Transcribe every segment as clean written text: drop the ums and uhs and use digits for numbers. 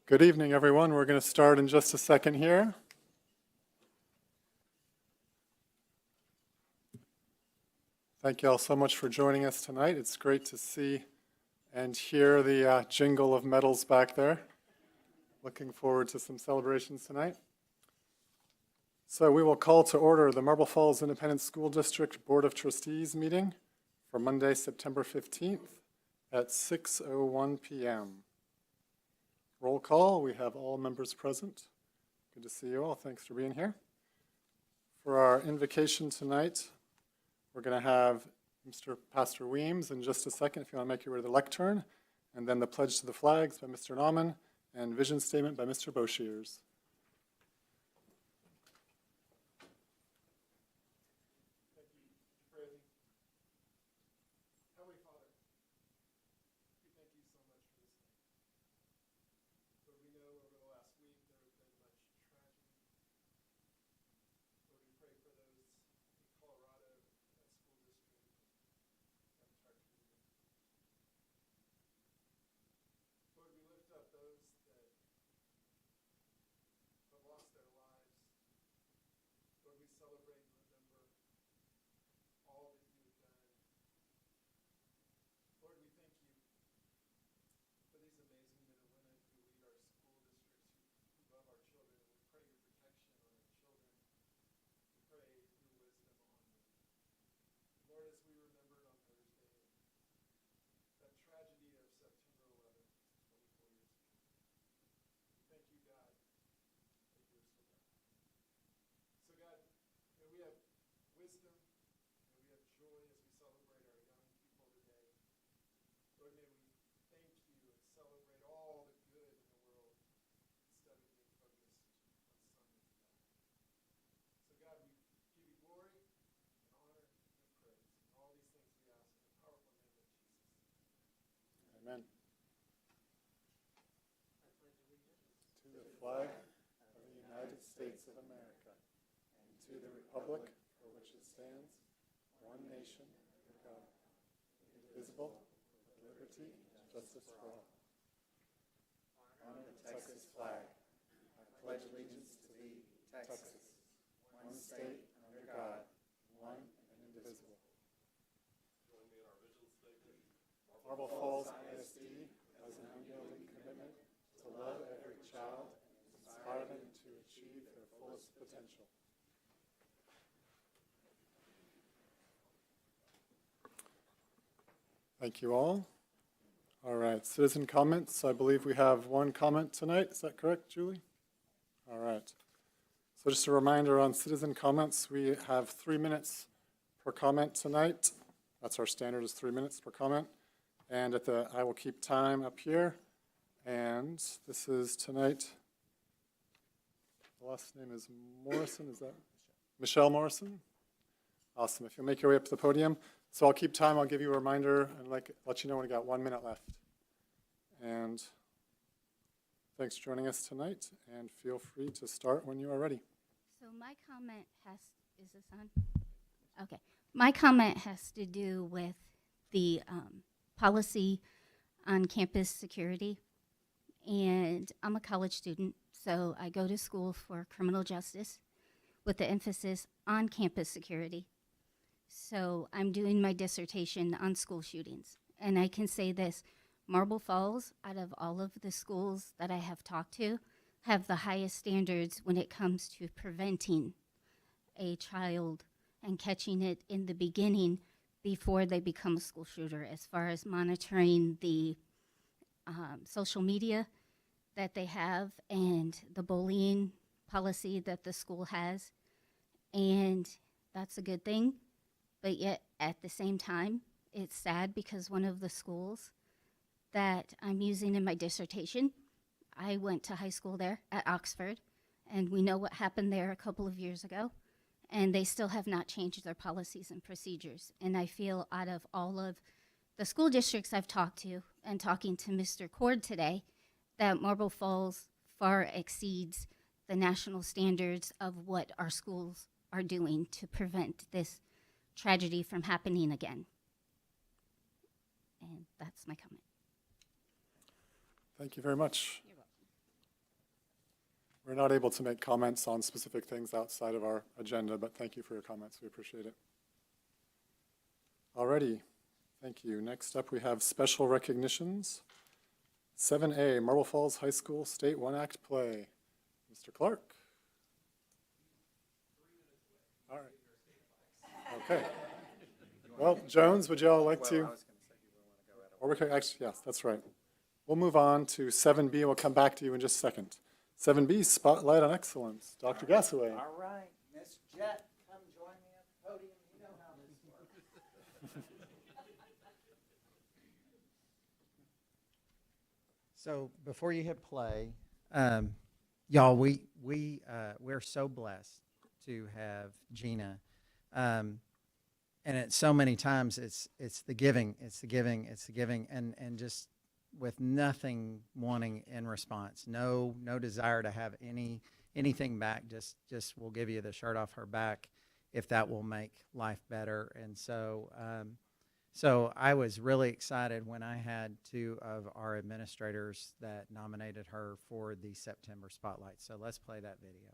Good evening, everyone. We're going to start in just a second here. Thank you all so much for joining us tonight. It's great to see and hear the jingle of medals back there. Looking forward to some celebrations tonight. So we will call to order the Marble Falls Independent School District Board of Trustees meeting for Monday, September 15th at 6:01 p.m. Roll call. We have all members present. Good to see you all. Thanks for being here. For our invocation tonight, we're going to have Mr. Pastor Weems in just a second, if you want to make your way to the lectern, and then the pledge to the flags by Mr. Nauman and vision statement by Mr. Boshiers. Amen. To the flag of the United States of America, and to the republic for which it stands, one nation, under God, indivisible, with liberty and justice for all. Honor the Texas flag. I pledge allegiance to thee, Texas, one state under God, one and indivisible. Marble Falls ISD has an unyielding commitment to love every child and inspire them to achieve their fullest potential. Thank you all. All right, citizen comments. I believe we have one comment tonight. Is that correct, Julie? All right. So just a reminder on citizen comments, we have 3 minutes per comment tonight. That's our standard, is 3 minutes per comment. And I will keep time up here. And this is tonight. The last name is Morrison, is that? Michelle Morrison. Awesome. If you'll make your way up to the podium. So I'll keep time. I'll give you a reminder and let you know when we got 1 minute left. And thanks for joining us tonight. And feel free to start when you are ready. So my comment is this on? Okay. My comment has to do with the policy on campus security. And I'm a college student, so I go to school for criminal justice with the emphasis on campus security. So I'm doing my dissertation on school shootings. And I can say this, Marble Falls, out of all of the schools that I have talked to, have the highest standards when it comes to preventing a child and catching it in the beginning before they become a school shooter, as far as monitoring the social media that they have and the bullying policy that the school has. And that's a good thing. But yet, at the same time, it's sad because one of the schools that I'm using in my dissertation, I went to high school there at Oxford, and we know what happened there a couple of years ago. And they still have not changed their policies and procedures. And I feel out of all of the school districts I've talked to, and talking to Mr. Cord today, that Marble Falls far exceeds the national standards of what our schools are doing to prevent this tragedy from happening again. And that's my comment. Thank you very much. You're welcome. We're not able to make comments on specific things outside of our agenda, but thank you for your comments. We appreciate it. Alrighty, thank you. Next up, we have special recognitions. 7A, Marble Falls High School State One Act Play. Mr. Clark. All right. Okay. Well, Jones, would you all like to? Or we could actually, yes, that's right. We'll move on to 7B, and we'll come back to you in just a second. 7B, Spotlight on Excellence. Dr. Gassaway. All right, Miss Jet, come join me at the podium. You know how this works. So before you hit play, y'all, we're so blessed to have Gina, and it's so many times it's the giving, and just with nothing wanting in response, no desire to have anything back. Just we'll give you the shirt off her back if that will make life better. And so I was really excited when I had two of our administrators that nominated her for the September Spotlight. So let's play that video.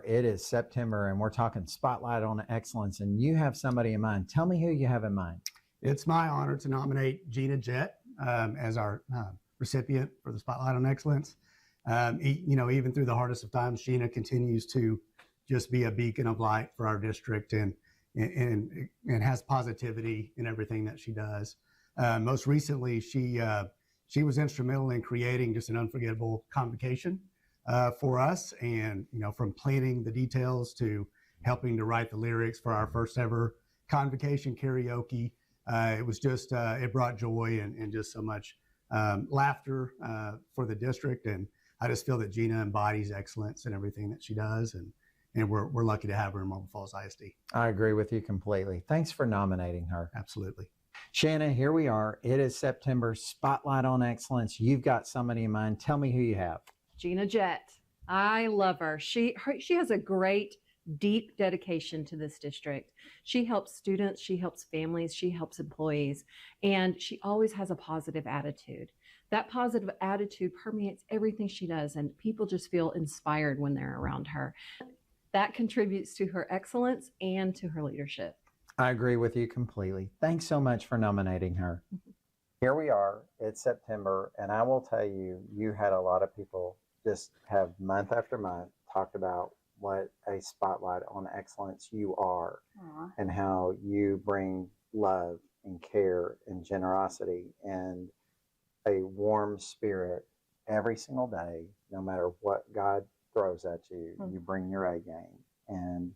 It is September, and we're talking Spotlight on Excellence, and you have somebody in mind. Tell me who you have in mind. It's my honor to nominate Gina Jett as our recipient for the Spotlight on Excellence. Even through the hardest of times, Gina continues to just be a beacon of light for our district and has positivity in everything that she does. Most recently, she was instrumental in creating just an unforgettable convocation for us, and from planning the details to helping to write the lyrics for our first ever convocation karaoke. It was just, it brought joy and just so much laughter for the district. And I just feel that Gina embodies excellence in everything that she does. And we're lucky to have her in Marble Falls ISD. I agree with you completely. Thanks for nominating her. Absolutely. Shanna, here we are. It is September, Spotlight on Excellence. You've got somebody in mind. Tell me who you have. Gina Jett. I love her. She has a great, deep dedication to this district. She helps students, she helps families, she helps employees, and she always has a positive attitude. That positive attitude permeates everything she does, and people just feel inspired when they're around her. That contributes to her excellence and to her leadership. I agree with you completely. Thanks so much for nominating her. Here we are. It's September, and I will tell you, you had a lot of people just have month after month talked about what a spotlight on excellence you are. Aww. And how you bring love and care and generosity and a warm spirit every single day, no matter what God throws at you, you bring your A game. And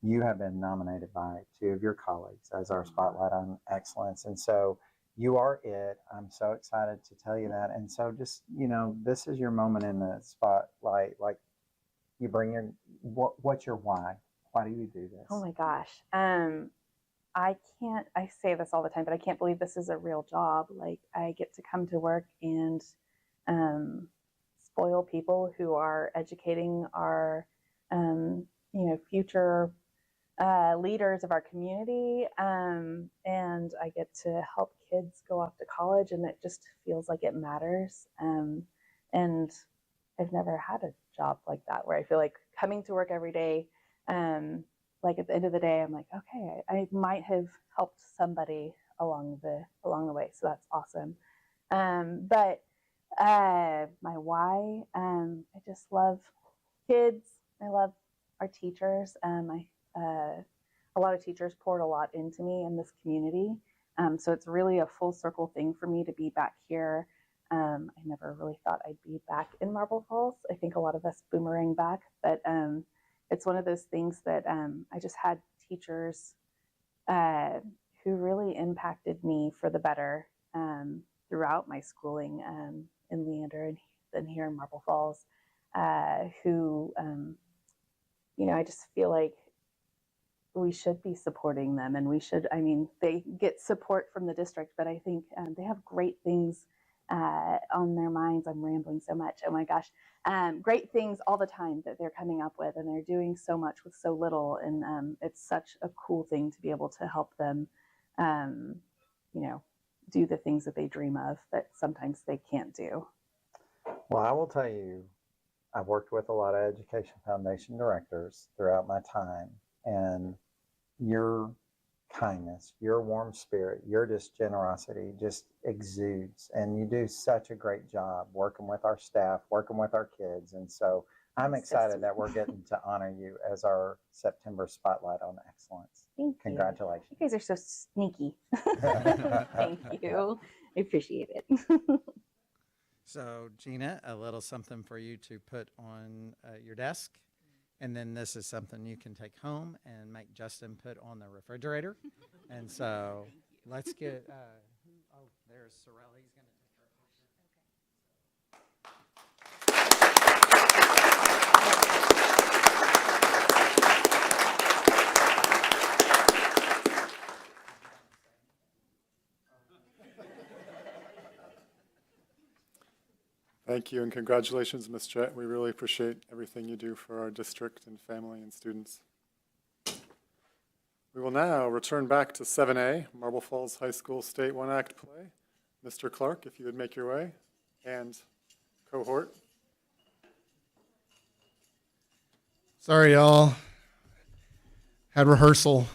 you have been nominated by two of your colleagues as our Spotlight on Excellence. And so you are it. I'm so excited to tell you that. And so just, this is your moment in the spotlight. Like, you bring your, what's your why? Why do you do this? Oh my gosh. I say this all the time, but I can't believe this is a real job. Like, I get to come to work and spoil people who are educating our, future leaders of our community. And I get to help kids go off to college, and it just feels like it matters. And I've never had a job like that where I feel like coming to work every day, like at the end of the day, I'm like, okay, I might have helped somebody along the way. So that's awesome. But my why, I just love kids. I love our teachers. A lot of teachers poured a lot into me in this community. So it's really a full circle thing for me to be back here. I never really thought I'd be back in Marble Falls. I think a lot of us boomerang back, but it's one of those things that I just had teachers who really impacted me for the better throughout my schooling in Leander and then here in Marble Falls, who, I just feel like we should be supporting them, and they get support from the district, but I think they have great things on their minds. I'm rambling so much. Oh my gosh. Great things all the time that they're coming up with, and they're doing so much with so little. And it's such a cool thing to be able to help them, do the things that they dream of that sometimes they can't do. Well, I will tell you, I've worked with a lot of Education Foundation directors throughout my time, and your kindness, your warm spirit, your just generosity just exudes, and you do such a great job working with our staff, working with our kids. And so I'm So excited sweet. that we're getting to honor you as our September Spotlight on Excellence. Thank you. Congratulations. You guys are so sneaky. Thank you. I appreciate it. So, Gina, a little something for you to put on your desk. And then this is something you can take home and make Justin put on the refrigerator. And so let's get, oh, there's Sorrel. He's going to take care of it. Thank you and congratulations, Ms. Jett. We really appreciate everything you do for our district and family and students. We will now return back to 7A, Marble Falls High School State One Act play. Mr. Clark, if you would make your way, and cohort. Sorry, y'all. Had rehearsal.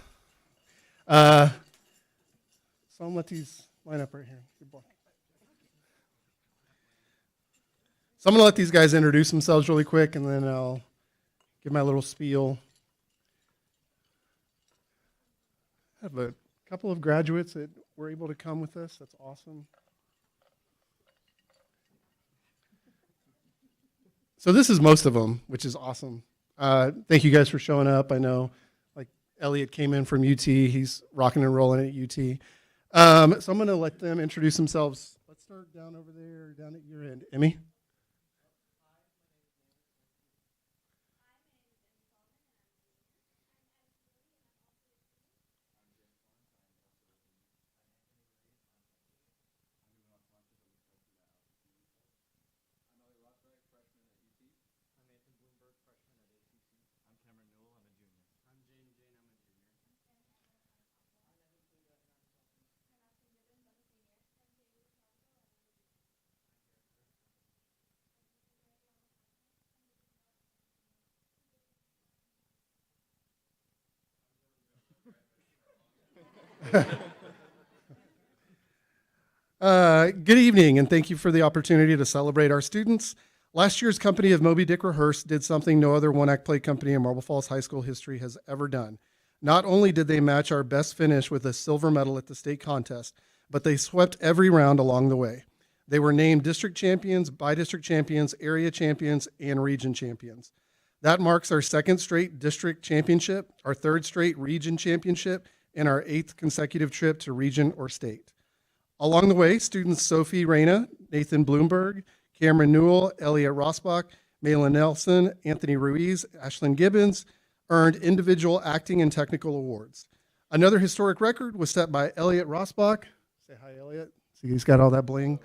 So I'm gonna let these line up right here. Good boy. So I'm gonna let these guys introduce themselves really quick, and then I'll give my little spiel. I have a couple of graduates that were able to come with us. That's awesome. So this is most of them, which is awesome. Thank you guys for showing up. I know, like, Elliot came in from UT. He's rocking and rolling at UT. So I'm going to let them introduce themselves. Let's start down over there, down at your end. Emmy? Good evening, and thank you for the opportunity to celebrate our students. Last year's company of Moby Dick Rehearse did something no other one-act play company in Marble Falls High School history has ever done. Not only did they match our best finish with a silver medal at the state contest, but they swept every round along the way. They were named district champions, by-district champions, area champions, and region champions. That marks our second straight district championship, our third straight region championship, and our 8th consecutive trip to region or state. Along the way, students Sophie Reyna, Nathan Bloomberg, Cameron Newell, Elliot Rossbach, Malin Nelson, Anthony Ruiz, Ashlyn Gibbons earned individual acting and technical awards. Another historic record was set by Elliot Rossbach. Say hi, Elliot. See, he's got all that bling.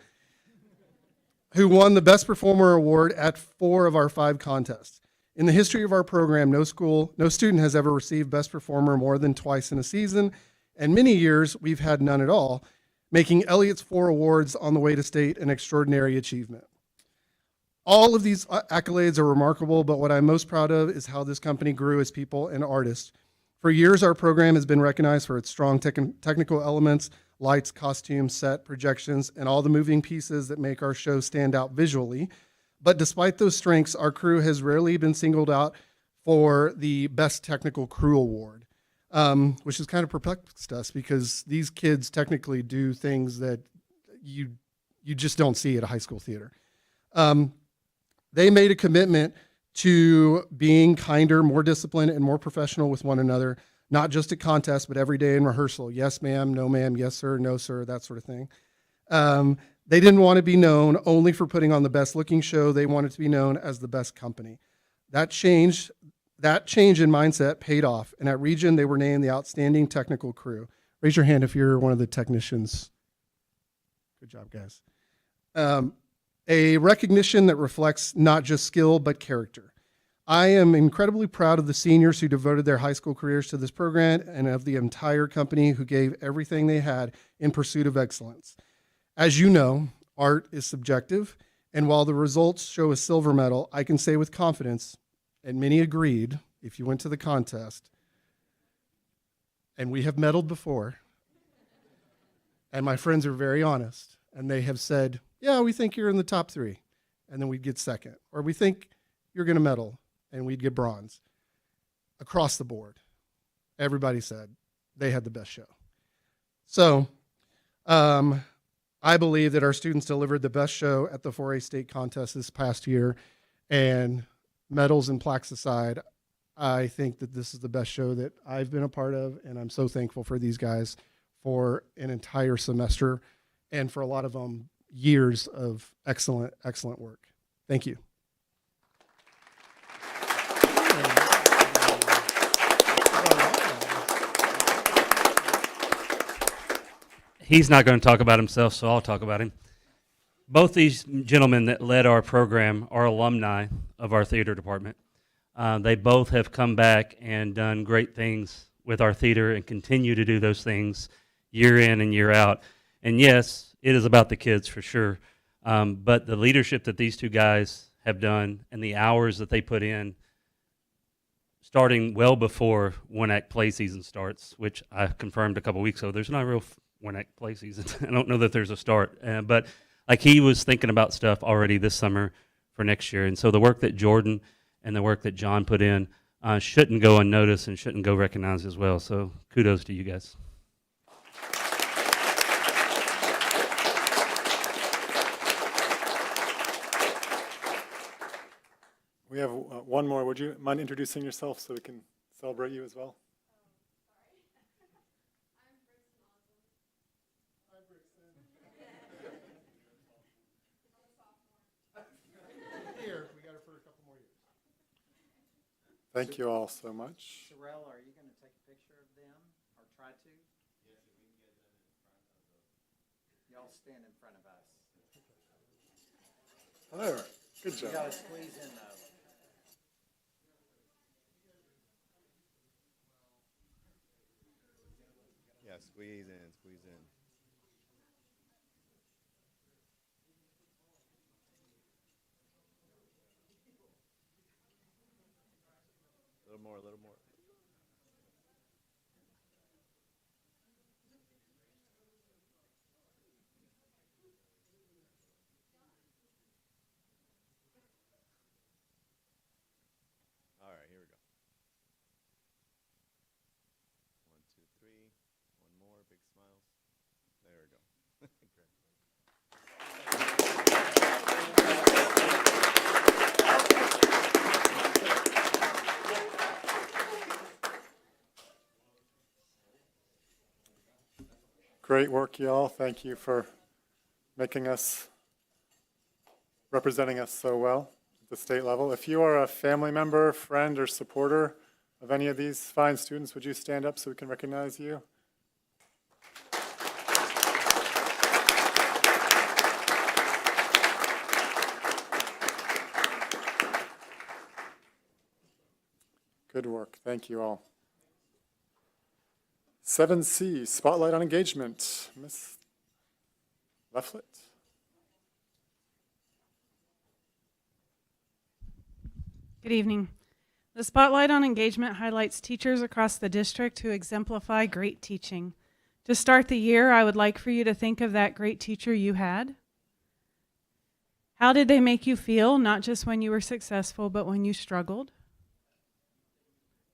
Who won the Best Performer Award at 4 of our 5 contests. In the history of our program, no student has ever received Best Performer more than twice in a season, and many years we've had none at all, making Elliot's 4 awards on the way to state an extraordinary achievement. All of these accolades are remarkable, but what I'm most proud of is how this company grew as people and artists. For years, our program has been recognized for its strong technical elements, lights, costumes, set, projections, and all the moving pieces that make our show stand out visually. But despite those strengths, our crew has rarely been singled out for the Best Technical Crew Award, which has kind of perplexed us because these kids technically do things that you just don't see at a high school theater. They made a commitment to being kinder, more disciplined, and more professional with one another, not just at contests, but every day in rehearsal. Yes, ma'am, no, ma'am, yes, sir, no, sir, that sort of thing. They didn't want to be known only for putting on the best looking show. They wanted to be known as the best company. That change in mindset paid off. And at Region, they were named the Outstanding Technical Crew. Raise your hand if you're one of the technicians. Good job, guys. A recognition that reflects not just skill, but character. I am incredibly proud of the seniors who devoted their high school careers to this program and of the entire company who gave everything they had in pursuit of excellence. As you know, art is subjective, And while the results show a silver medal, I can say with confidence, and many agreed, if you went to the contest, and we have medaled before, and my friends are very honest, and they have said, yeah, we think you're in the top 3, and then we'd get second. Or we think you're going to medal, and we'd get bronze. Across the board, everybody said they had the best show. So I believe that our students delivered the best show at the 4A state contest this past year, and medals and plaques aside, I think that this is the best show that I've been a part of, and I'm so thankful for these guys for an entire semester and for a lot of them years of excellent, excellent work. Thank you. He's not going to talk about himself, so I'll talk about him. Both these gentlemen that led our program are alumni of our theater department. They both have come back and done great things with our theater and continue to do those things year in and year out. And yes, it is about the kids for sure. But the leadership that these two guys have done and the hours that they put in, starting well before one-act play season starts, which I confirmed a couple weeks ago, there's not a real one-act play season. I don't know that there's a start. But like he was thinking about stuff already this summer for next year. And so the work that Jordan and the work that John put in shouldn't go unnoticed and shouldn't go recognized as well. So kudos to you guys. We have one more. Would you mind introducing yourself so we can celebrate you as well? Here, we got her for a couple more years. Thank you all so much. Sherelle, are you going to take a picture of them or try to? Yes, if we can get them in front of us. Y'all stand in front of us. All right, good You job. got to squeeze in though. Yeah, squeeze in, squeeze in. A little more, a little more. All right, here we go. 1, 2, 3. One more, big smiles. There we go. Great. Great work, y'all. Thank you for representing us so well at the state level. If you are a family member, friend, or supporter of any of these fine students, would you stand up so we can recognize you? Good work. Thank you all. 7C, Spotlight on Engagement. Ms. Lefflet. Good evening. The Spotlight on Engagement highlights teachers across the district who exemplify great teaching. To start the year, I would like for you to think of that great teacher you had. How did they make you feel, not just when you were successful, but when you struggled?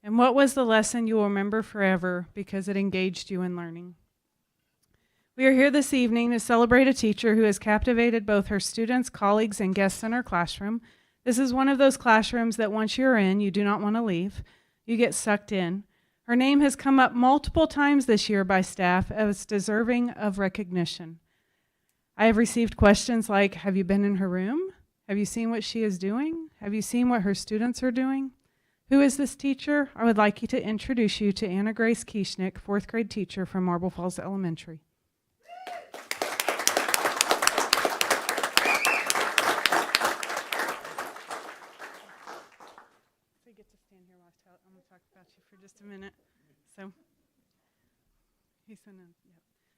And what was the lesson you will remember forever because it engaged you in learning? We are here this evening to celebrate a teacher who has captivated both her students, colleagues, and guests in her classroom. This is one of those classrooms that once you're in, you do not want to leave. You get sucked in. Her name has come up multiple times this year by staff as deserving of recognition. I have received questions like, have you been in her room? Have you seen what she is doing? Have you seen what her students are doing? Who is this teacher? I would like you to introduce you to Anna Grace Kieschnick, 4th grade teacher from Marble Falls Elementary. So you get to stand here while I'm going to talk about you for just a minute. So,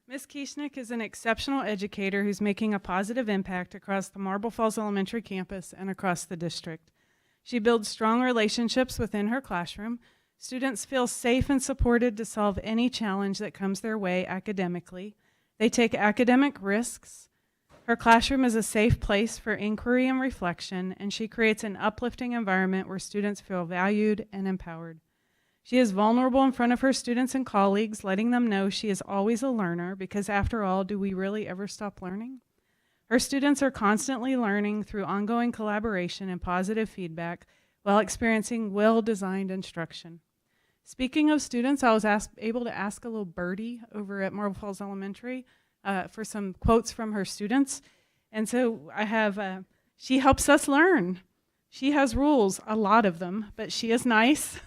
Ms. Kieschnick is an exceptional educator who's making a positive impact across the Marble Falls Elementary campus and across the district. She builds strong relationships within her classroom. Students feel safe and supported to solve any challenge that comes their way academically. They take academic risks. Her classroom is a safe place for inquiry and reflection, and she creates an uplifting environment where students feel valued and empowered. She is vulnerable in front of her students and colleagues, letting them know she is always a learner, because after all, do we really ever stop learning? Her students are constantly learning through ongoing collaboration and positive feedback while experiencing well-designed instruction. Speaking of students, I was able to ask a little birdie over at Marble Falls Elementary for some quotes from her students. And so I have, she helps us learn. She has rules, a lot of them, but she is nice.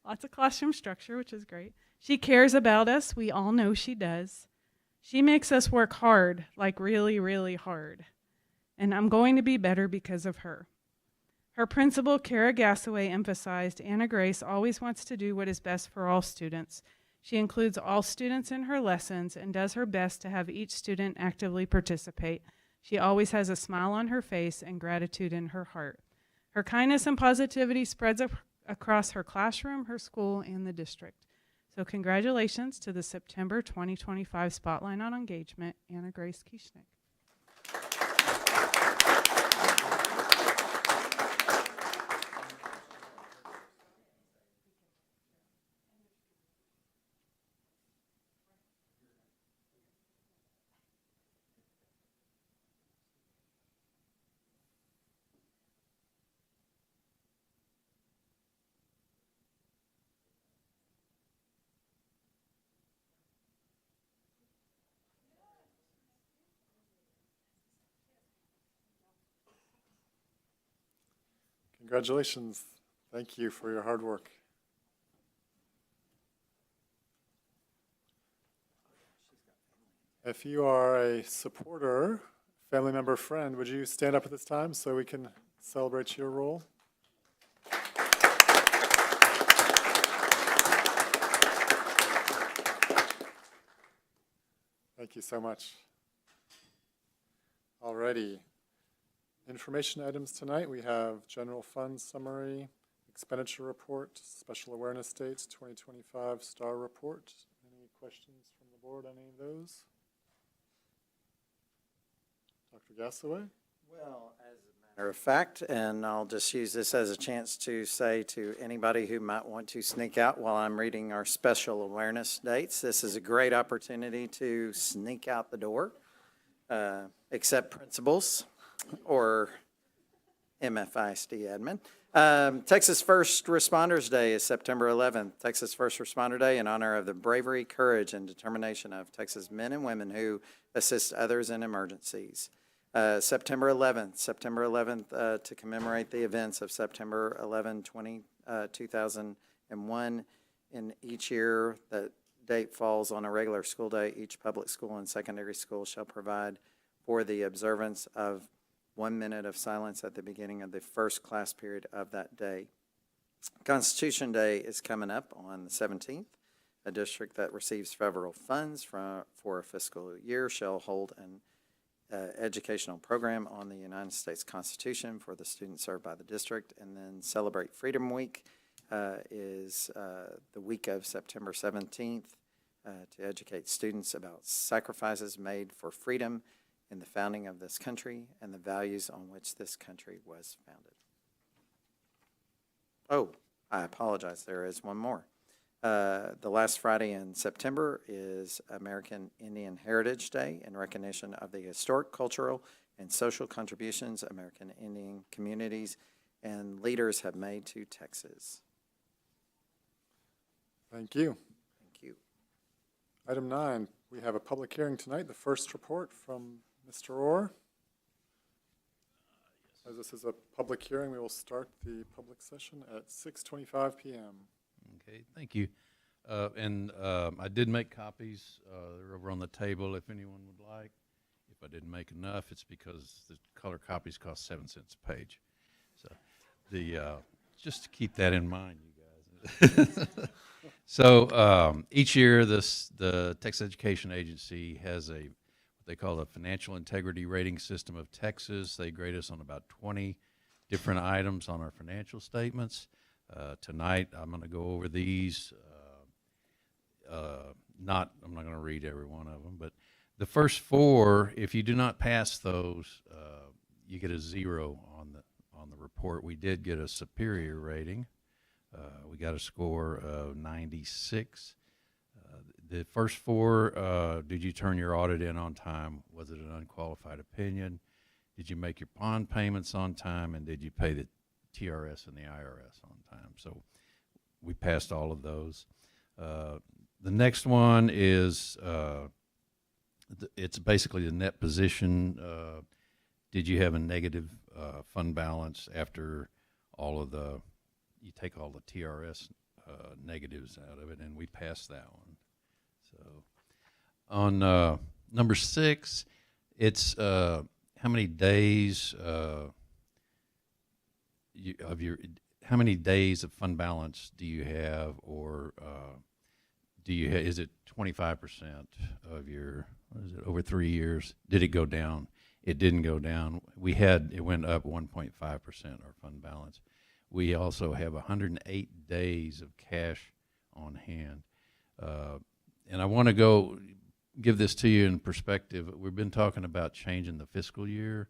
Lots of classroom structure, which is great. She cares about us. We all know she does. She makes us work hard, like really, really hard. And I'm going to be better because of her. Her principal, Kara Gassaway, emphasized Anna Grace always wants to do what is best for all students. She includes all students in her lessons and does her best to have each student actively participate. She always has a smile on her face and gratitude in her heart. Her kindness and positivity spreads across her classroom, her school, and the district. So congratulations to the September 2025 Spotlight on Engagement, Anna Grace Kieschnick. Congratulations. Thank you for your hard work. If you are a supporter, family member, friend, would you stand up at this time so we can celebrate your role? Thank you so much. Alrighty. Information items tonight, we have general fund summary, expenditure report, special awareness dates, 2025 STAR report. Any questions from the board on any of those? Dr. Gassaway? Well, as a matter of fact, and I'll just use this as a chance to say to anybody who might want to sneak out while I'm reading our special awareness dates, this is a great opportunity to sneak out the door, except principals or MFISD admin. Texas First Responders Day is September 11th. Texas First Responder Day in honor of the bravery, courage, and determination of Texas men and women who assist others in emergencies. September 11th, to commemorate the events of September 11, 2001. In each year, that date falls on a regular school day. Each public school and secondary school shall provide for the observance of 1 minute of silence at the beginning of the first class period of that day. Constitution Day is coming up on the 17th. A district that receives federal funds for a fiscal year shall hold an educational program on the United States Constitution for the students served by the district. And then Celebrate Freedom Week is the week of September 17th to educate students about sacrifices made for freedom in the founding of this country and the values on which this country was founded. Oh, I apologize, there is one more. The last Friday in September is American Indian Heritage Day in recognition of the historic, cultural, and social contributions American Indian communities and leaders have made to Texas. Thank you. Thank you. Item 9, we have a public hearing tonight. The first report from Mr. Orr. As this is a public hearing, we will start the public session at 6:25 p.m. Okay, thank you. I did make copies. They're over on the table if anyone would like. If I didn't make enough, it's because the color copies cost 7 cents a page. So just to keep that in mind, you guys. So each year, the Texas Education Agency has what they call a financial integrity rating system of Texas. They grade us on about 20 different items on our financial statements. Tonight, I'm going to go over these. I'm not going to read every one of them, but the first four, if you do not pass those, you get a 0 on the report. We did get a superior rating. We got a score of 96. The first four, did you turn your audit in on time? Was it an unqualified opinion? Did you make your bond payments on time? And did you pay the TRS and the IRS on time? So we passed all of those. The next one is it's basically the net position. Did you have a negative fund balance after you take all the TRS negatives out of it, and we passed that one. So on number 6, it's how many days how many days of fund balance do you have, or is it 25% of your, what is it, over 3 years? Did it go down? It didn't go down. It went up 1.5%, our fund balance. We also have 108 days of cash on hand. And I want to give this to you in perspective. We've been talking about changing the fiscal year,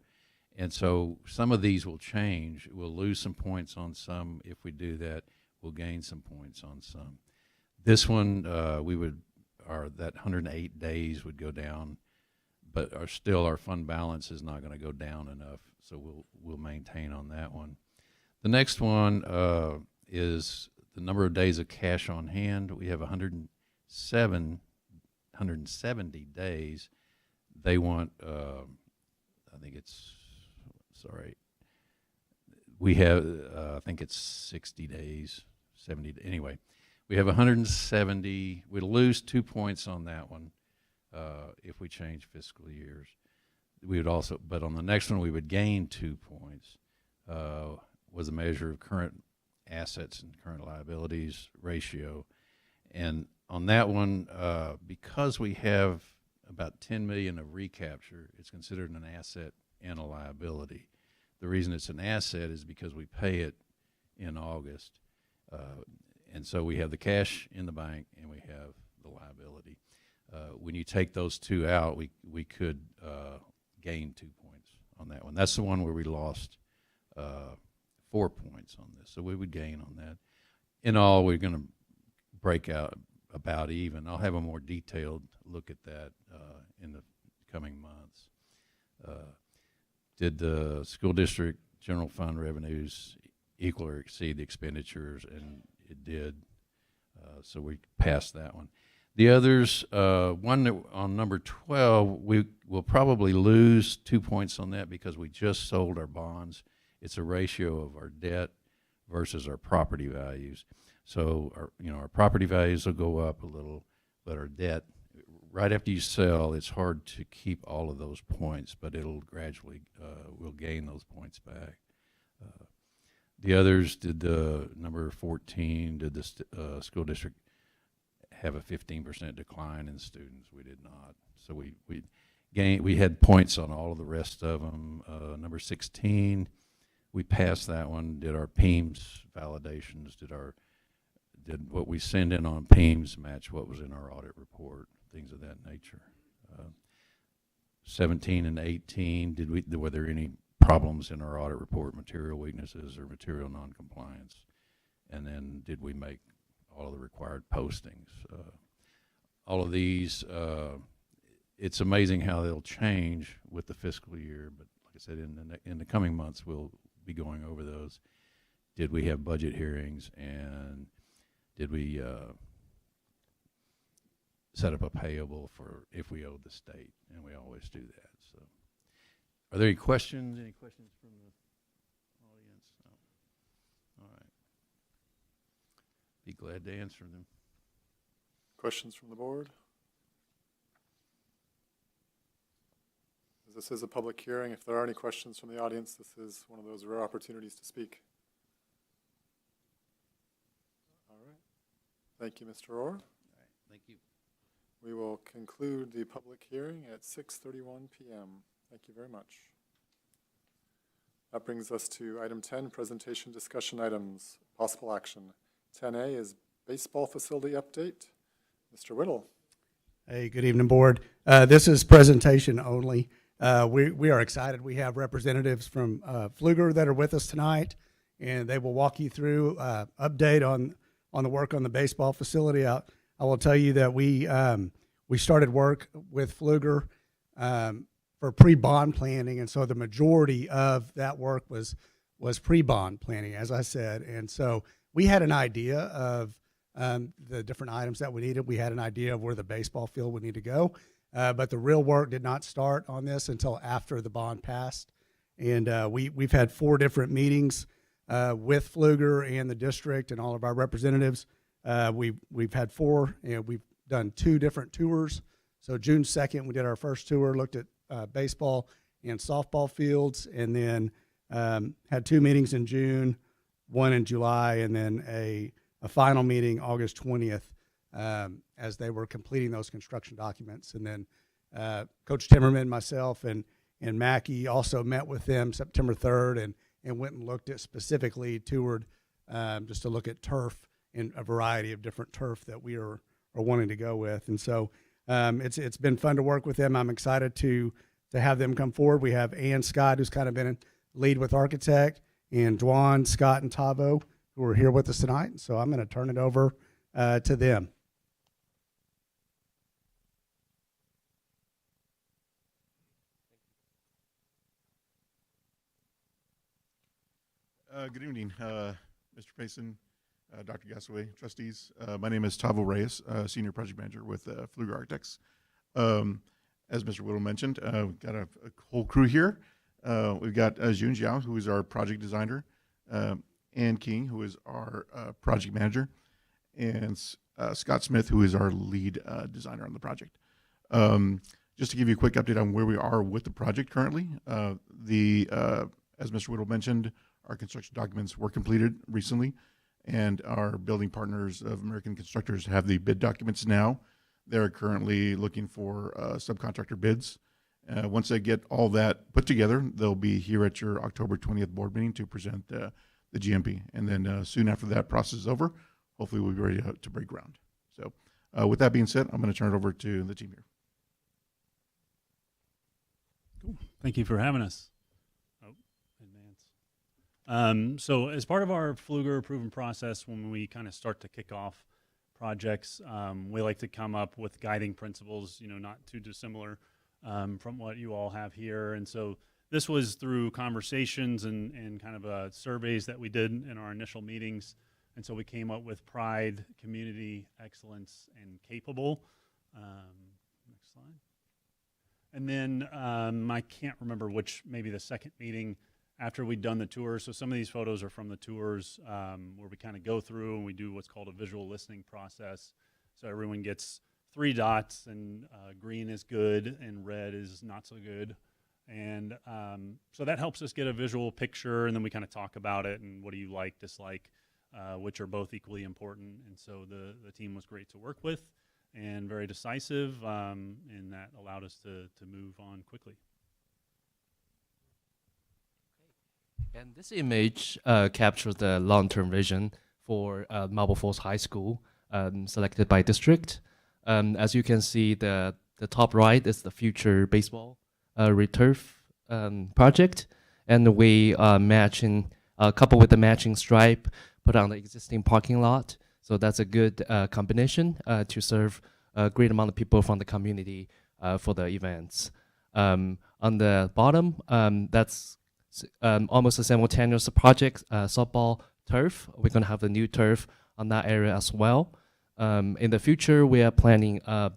and so some of these will change. We'll lose some points on some. If we do that, we'll gain some points on some. This one, that 108 days would go down, but our fund balance is not going to go down enough, so we'll maintain on that one. The next one is the number of days of cash on hand. We have 170 days. They want, we have, I think it's 60 days, 70, anyway. We have 170. We'll lose 2 points on that one if we change fiscal years. We would also, but on the next one, we would gain 2 points. Was a measure of current assets and current liabilities ratio. And on that one, because we have about $10 million of recapture, it's considered an asset and a liability. The reason it's an asset is because we pay it in August. And so we have the cash in the bank and we have the liability. When you take those two out, we could gain 2 points on that one. That's the one where we lost 4 points on this, so we would gain on that. In all, we're going to break out about even. I'll have a more detailed look at that in the coming months. Did the school district general fund revenues equal or exceed the expenditures? And it did, so we passed that one. The others, on number 12, we will probably lose 2 points on that because we just sold our bonds. It's a ratio of our debt versus our property values. So our property values will go up a little, but our debt, right after you sell, it's hard to keep all of those points, but it'll gradually, we'll gain those points back. The others, did the number 14, did the school district have a 15% decline in students? We did not. So we had points on all of the rest of them. Number 16, we passed that one. Did our PEMS validations, did what we send in on PEMS match what was in our audit report, things of that nature. 17 and 18, were there any problems in our audit report, material weaknesses or material noncompliance? And then did we make all of the required postings? All of these, it's amazing how they'll change with the fiscal year, but like I said, in the coming months, we'll be going over those. Did we have budget hearings, and did we set up a payable for if we owed the state? And we always do that. So, are there any questions? Any questions from the audience? No. All right. Be glad to answer them. Questions from the board? This is a public hearing. If there are any questions from the audience, this is one of those rare opportunities to speak. All right. Thank you, Mr. Orr. Thank you. We will conclude the public hearing at 6:31 p.m. Thank you very much. That brings us to item 10, presentation discussion items, possible action. 10A is baseball facility update. Mr. Whittle. Hey, good evening, board. This is presentation only. We are excited. We have representatives from Pfluger that are with us tonight, and they will walk you through update on the work on the baseball facility. I will tell you that we started work with Pfluger for pre-bond planning, and so the majority of that work was pre-bond planning, as I said. And so we had an idea of the different items that we needed. We had an idea of where the baseball field would need to go, but the real work did not start on this until after the bond passed. And we've had 4 different meetings with Pfluger and the district and all of our representatives. We've had 4, and we've done 2 different tours. So June 2nd, we did our first tour, looked at baseball and softball fields, and then had 2 meetings in June, 1 in July, and then a final meeting August 20th as they were completing those construction documents. And then Coach Timmerman, myself, and Mackey also met with them September 3rd and went and looked at specifically toured just to look at turf and a variety of different turf that we are wanting to go with. And so it's been fun to work with them. I'm excited to have them come forward. We have Ann Scott, who's kind of been in lead with architect, and Dwan, Scott, and Tavo, who are here with us tonight. So I'm going to turn it over to them. Good evening, Mr. Payson, Dr. Gasaway, trustees. My name is Tavo Reyes, Senior Project Manager with Pfluger Architects. As Mr. Whittle mentioned, we've got a whole crew here. We've got Jun Jiao, who is our project designer, Ann King, who is our project manager, and Scott Smith, who is our lead designer on the project. Just to give you a quick update on where we are with the project currently, as Mr. Whittle mentioned, our construction documents were completed recently, and our building partners of American Constructors have the bid documents now. They're currently looking for subcontractor bids. Once they get all that put together, they'll be here at your October 20th board meeting to present the GMP. And then soon after that process is over, hopefully we'll be ready to break ground. So with that being said, I'm going to turn it over to the team here. Cool. Thank you for having us. So as part of our Pfluger proven process, when we kind of start to kick off projects, we like to come up with guiding principles, not too dissimilar from what you all have here. And so this was through conversations and kind of surveys that we did in our initial meetings. And so we came up with pride, community, excellence, and capable. Next slide. And then I can't remember maybe the second meeting after we'd done the tour. So some of these photos are from the tours where we kind of go through and we do what's called a visual listening process. So everyone gets 3 dots, and green is good and red is not so good. And so that helps us get a visual picture, and then we kind of talk about it and what do you like, dislike, which are both equally important. And so the team was great to work with and very decisive, and that allowed us to move on quickly. And this image captures the long-term vision for Marble Falls High School, selected by district. As you can see, the top right is the future baseball returf project, and we matching coupled with the matching stripe put on the existing parking lot. So that's a good combination to serve a great amount of people from the community for the events. On the bottom, that's almost a simultaneous project, softball turf. We're going to have the new turf on that area as well. In the future, we are planning a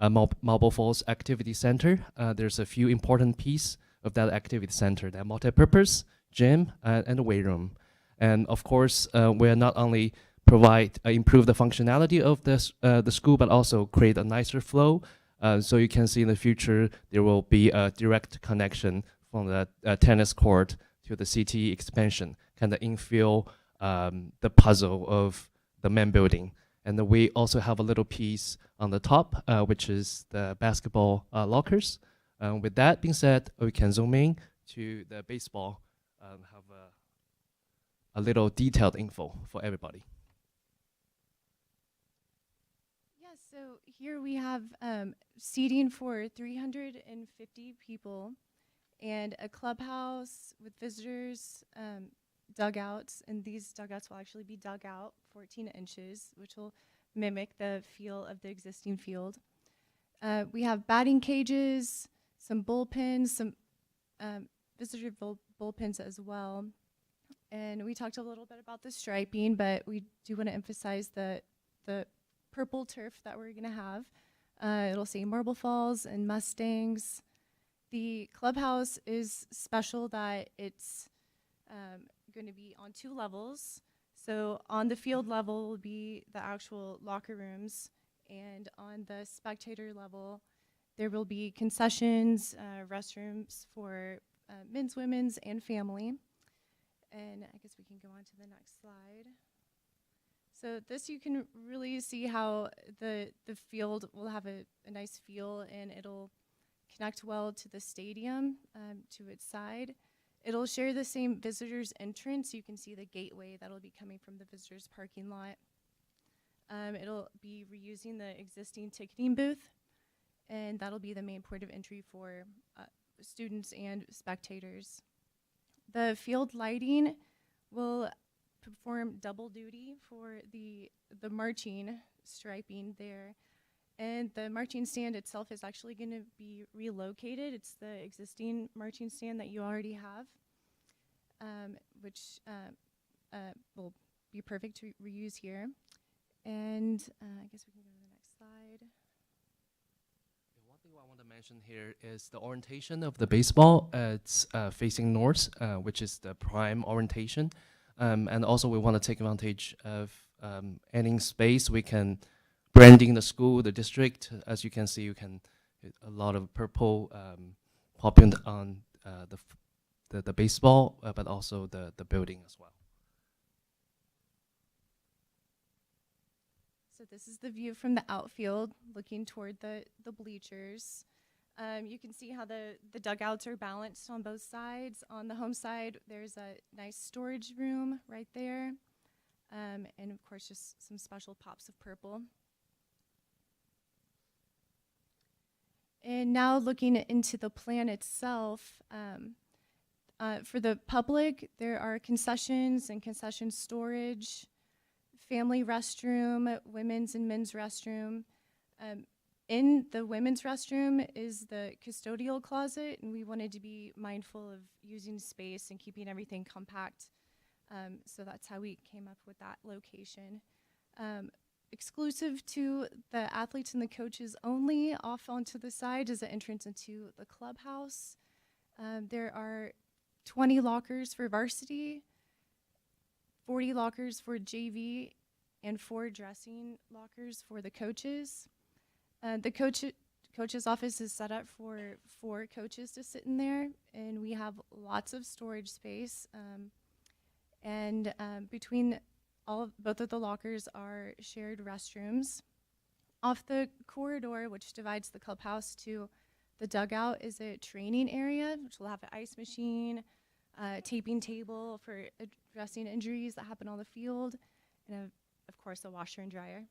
Marble Falls Activity Center. There's a few important pieces of that activity center: that multi-purpose gym and a weight room. And of course, we'll not only improve the functionality of the school, but also create a nicer flow. So you can see in the future there will be a direct connection from the tennis court to the CTE expansion, kind of infill the puzzle of the main building. And then we also have a little piece on the top, which is the basketball lockers. With that being said, we can zoom in to the baseball, have a little detailed info for everybody. Yes, so here we have seating for 350 people and a clubhouse with visitors, dugouts, and these dugouts will actually be dug out 14 inches, which will mimic the feel of the existing field. We have batting cages, some bullpens, some visitor bullpens as well. And we talked a little bit about the striping, but we do want to emphasize the purple turf that we're going to have. It'll say Marble Falls and Mustangs. The clubhouse is special that it's going to be on 2 levels. So on the field level will be the actual locker rooms, and on the spectator level, there will be concessions, restrooms for men's, women's, and family. And I guess we can go on to the next slide. So this you can really see how the field will have a nice feel, and it'll connect well to the stadium, to its side. It'll share the same visitors entrance. You can see the gateway that'll be coming from the visitors parking lot. It'll be reusing the existing ticketing booth, and that'll be the main point of entry for students and spectators. The field lighting will perform double duty for the marching striping there. And the marching stand itself is actually going to be relocated. It's the existing marching stand that you already have, which will be perfect to reuse here. And I guess we can go to the next slide. One thing I want to mention here is the orientation of the baseball. It's facing north, which is the prime orientation. And also we want to take advantage of any space we can branding the school, the district. As you can see, you can a lot of purple popping on the baseball, but also the building as well. So this is the view from the outfield, looking toward the bleachers. You can see how the dugouts are balanced on both sides. On the home side, there's a nice storage room right there. And of course, just some special pops of purple. And now looking into the plan itself, for the public, there are concessions and concession storage, family restroom, women's and men's restroom. In the women's restroom is the custodial closet, and we wanted to be mindful of using space and keeping everything compact. So that's how we came up with that location. Exclusive to the athletes and the coaches only, off onto the side is the entrance into the clubhouse. There are 20 lockers for varsity, 40 lockers for JV, and 4 dressing lockers for the coaches. The coach's office is set up for 4 coaches to sit in there, and we have lots of storage space. Between both of the lockers are shared restrooms. Off the corridor, which divides the clubhouse to the dugout, is a training area, which will have an ice machine, taping table for addressing injuries that happen on the field, and of course a washer and dryer.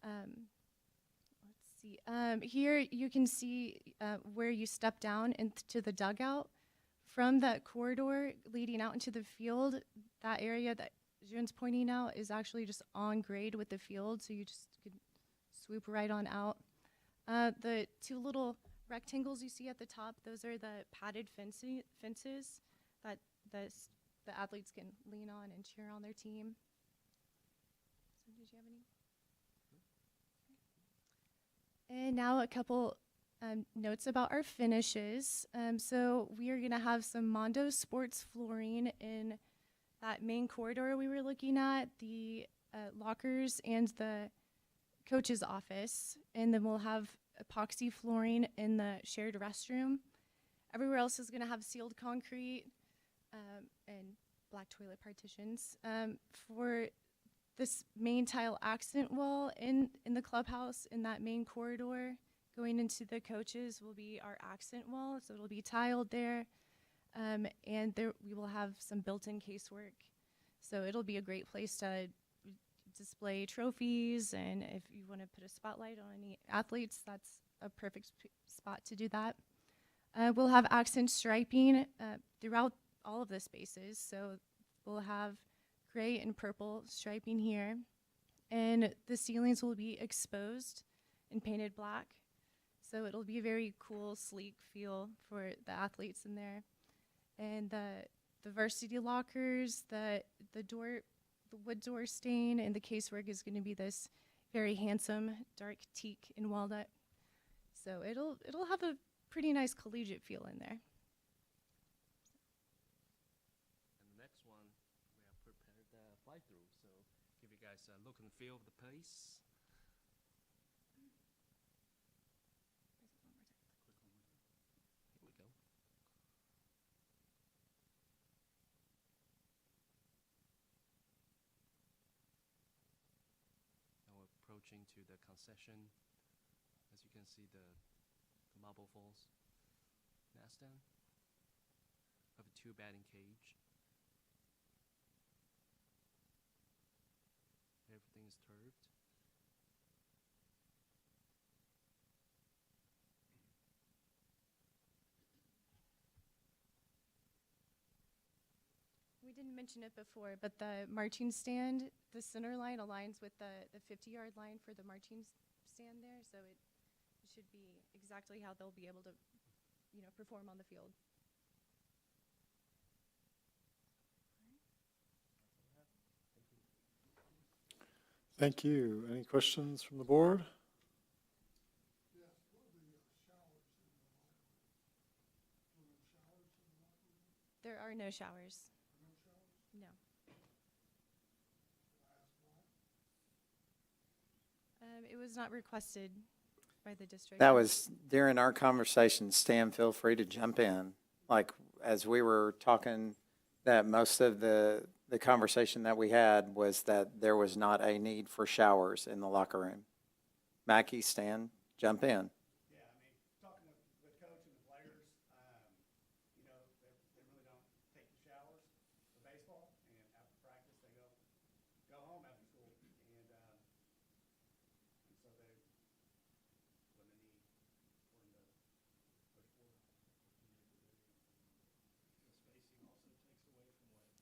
Let's see. Here you can see where you step down into the dugout. From that corridor leading out into the field, that area that Jun's pointing out is actually just on grade with the field, so you just could swoop right on out. The 2 little rectangles you see at the top, those are the padded fences that the athletes can lean on and cheer on their team. So did you have any? And now a couple notes about our finishes. So we are going to have some Mondo sports flooring in that main corridor we were looking at, the lockers and the coach's office. And then we'll have epoxy flooring in the shared restroom. Everywhere else is going to have sealed concrete and black toilet partitions. For this main tile accent wall in the clubhouse in that main corridor going into the coaches will be our accent wall. So it'll be tiled there. And there we will have some built-in casework. So it'll be a great place to display trophies, and if you want to put a spotlight on any athletes, that's a perfect spot to do that. We'll have accent striping throughout all of the spaces. So we'll have gray and purple striping here, and the ceilings will be exposed and painted black. So it'll be a very cool, sleek feel for the athletes in there. And the varsity lockers, the wood door stain, and the casework is going to be this very handsome dark teak in walnut. So it'll have a pretty nice collegiate feel in there. And the next one, we have prepared the fly-through, so give you guys a look and feel of the place. Here we go. Now we're approaching to the concession. As you can see, the Marble Falls nest-stand of a 2 batting cage. Everything is turved. We didn't mention it before, but the marching stand, the center line aligns with the 50-yard line for the marching stand there, so it should be exactly how they'll be able to, perform on the field. Thank you. Any questions from the board? There are no showers. No. It was not requested by the district. That was during our conversation. Stan, feel free to jump in. Like, as we were talking, that most of the conversation that we had was that there was not a need for showers in the locker room. Mackie, Stan, jump in. Yeah, I mean, talking with coach and the players, they really don't take the showers for baseball, and after practice they go home after school, and so they when the need for them to push forward. The spacing also takes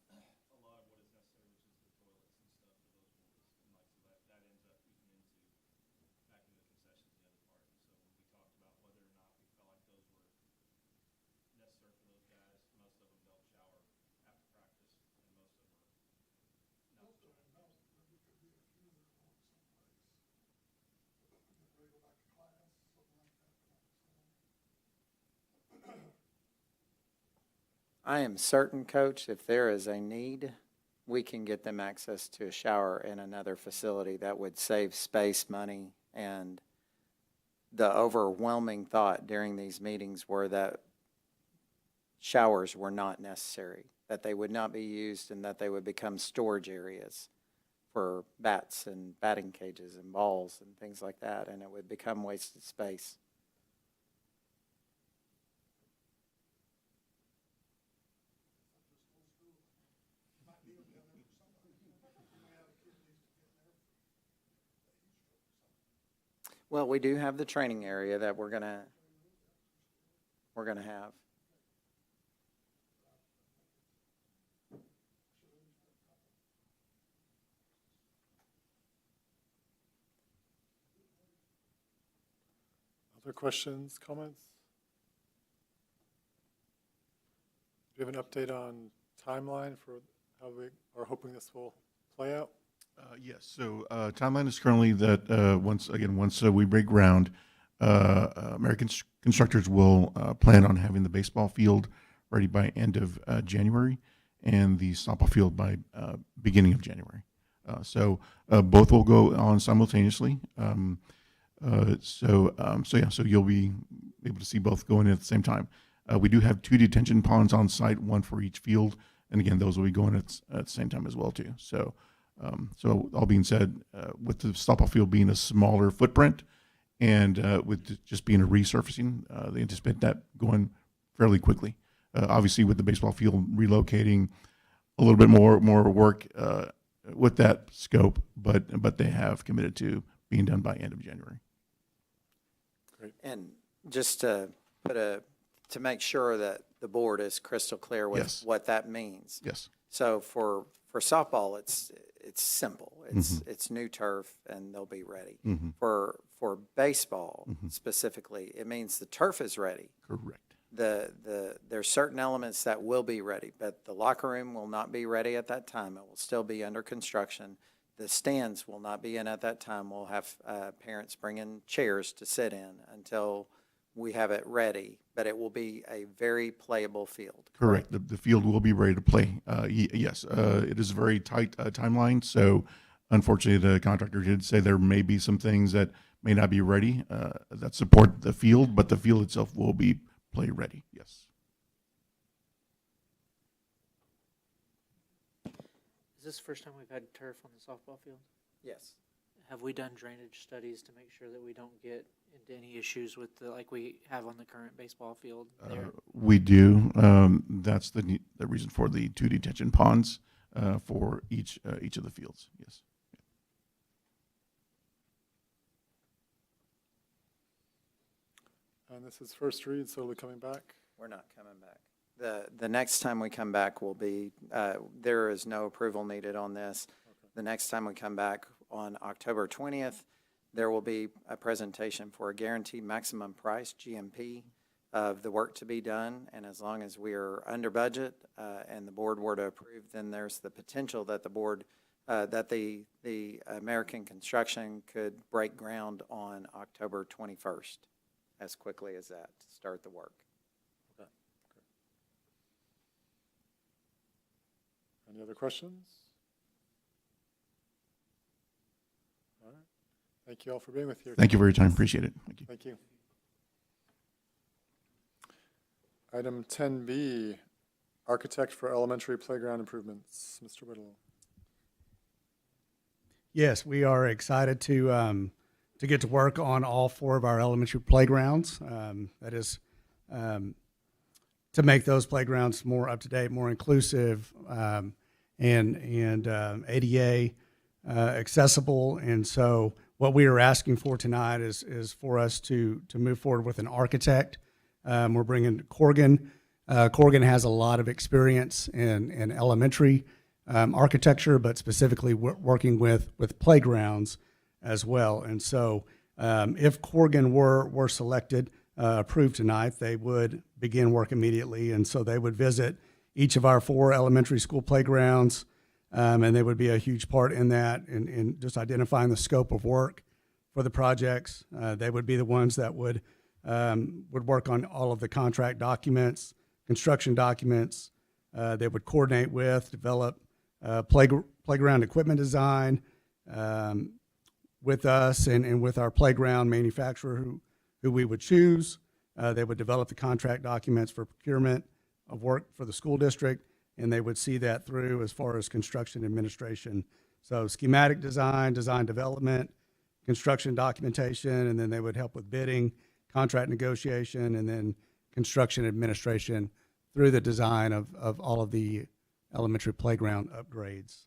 away from a lot of what is necessary, which is the toilets and stuff for those boys. And so that ends up eating into back in the concessions, the other part. And so when we talked about whether or not we felt like those were necessary for those guys, most of them don't shower after practice, and most of them are not. I am certain, Coach, if there is a need, we can get them access to a shower in another facility that would save space, money, and the overwhelming thought during these meetings were that showers were not necessary, that they would not be used, and that they would become storage areas for bats and batting cages and balls and things like that, and it would become wasted space. Well, we do have the training area that we're gonna have. Other questions, comments? Do you have an update on timeline for how we are hoping this will play out? Yes, so timeline is currently that once we break ground, American Constructors will plan on having the baseball field ready by end of January and the softball field by beginning of January. So both will go on simultaneously. So you'll be able to see both going in at the same time. We do have 2 detention ponds on site, one for each field, and again, those will be going at the same time as well too. So So all being said, with the softball field being a smaller footprint and with just being a resurfacing, they anticipate that going fairly quickly. Obviously, with the baseball field relocating, a little bit more work with that scope, but they have committed to being done by end of January. Great. And just to to make sure that the board is crystal clear with Yes. what that means. Yes. So for softball, it's simple. It's new turf and they'll be ready. Mhm. For baseball specifically, it means the turf is ready. Correct. There's certain elements that will be ready, but the locker room will not be ready at that time. It will still be under construction. The stands will not be in at that time. We'll have parents bring in chairs to sit in until we have it ready, but it will be a very playable field. Correct. The field will be ready to play. Yes, it is a very tight timeline. So unfortunately, the contractor did say there may be some things that may not be ready that support the field, but the field itself will be play ready. Yes. Is this the first time we've had turf on the softball field? Yes. Have we done drainage studies to make sure that we don't get into any issues with like we have on the current baseball field there? We do. That's the reason for the 2 detention ponds for each of the fields. Yes. And this is first read, so we'll be coming back. We're not coming back. The next time we come back will be, there is no approval needed on this. The next time we come back on October 20th, there will be a presentation for a guaranteed maximum price, GMP, of the work to be done. And as long as we are under budget and the board were to approve, then there's the potential that the board, that the American Construction could break ground on October 21st, as quickly as that, to start the work. Okay. Any other questions? All right. Thank you all for being with you. Thank you for your time. Appreciate it. Thank you. Thank you. Item 10B, Architect for Elementary Playground Improvements. Mr. Whittle. Yes, we are excited to get to work on all 4 of our elementary playgrounds. That is to make those playgrounds more up to date, more inclusive, and ADA accessible. And so, what we are asking for tonight is for us to move forward with an architect. We're bringing Corgan. Corgan has a lot of experience in elementary architecture, but specifically working with playgrounds as well. And so if Corgan were selected, approved tonight, they would begin work immediately. And so they would visit each of our 4 elementary school playgrounds, and they would be a huge part in that, in just identifying the scope of work for the projects. They would be the ones that would work on all of the contract documents, construction documents. They would coordinate with, develop playground equipment design, with us and with our playground manufacturer who we would choose. They would develop the contract documents for procurement of work for the school district, and they would see that through as far as construction administration. So schematic design, design development, construction documentation, and then they would help with bidding, contract negotiation, and then construction administration through the design of all of the elementary playground upgrades.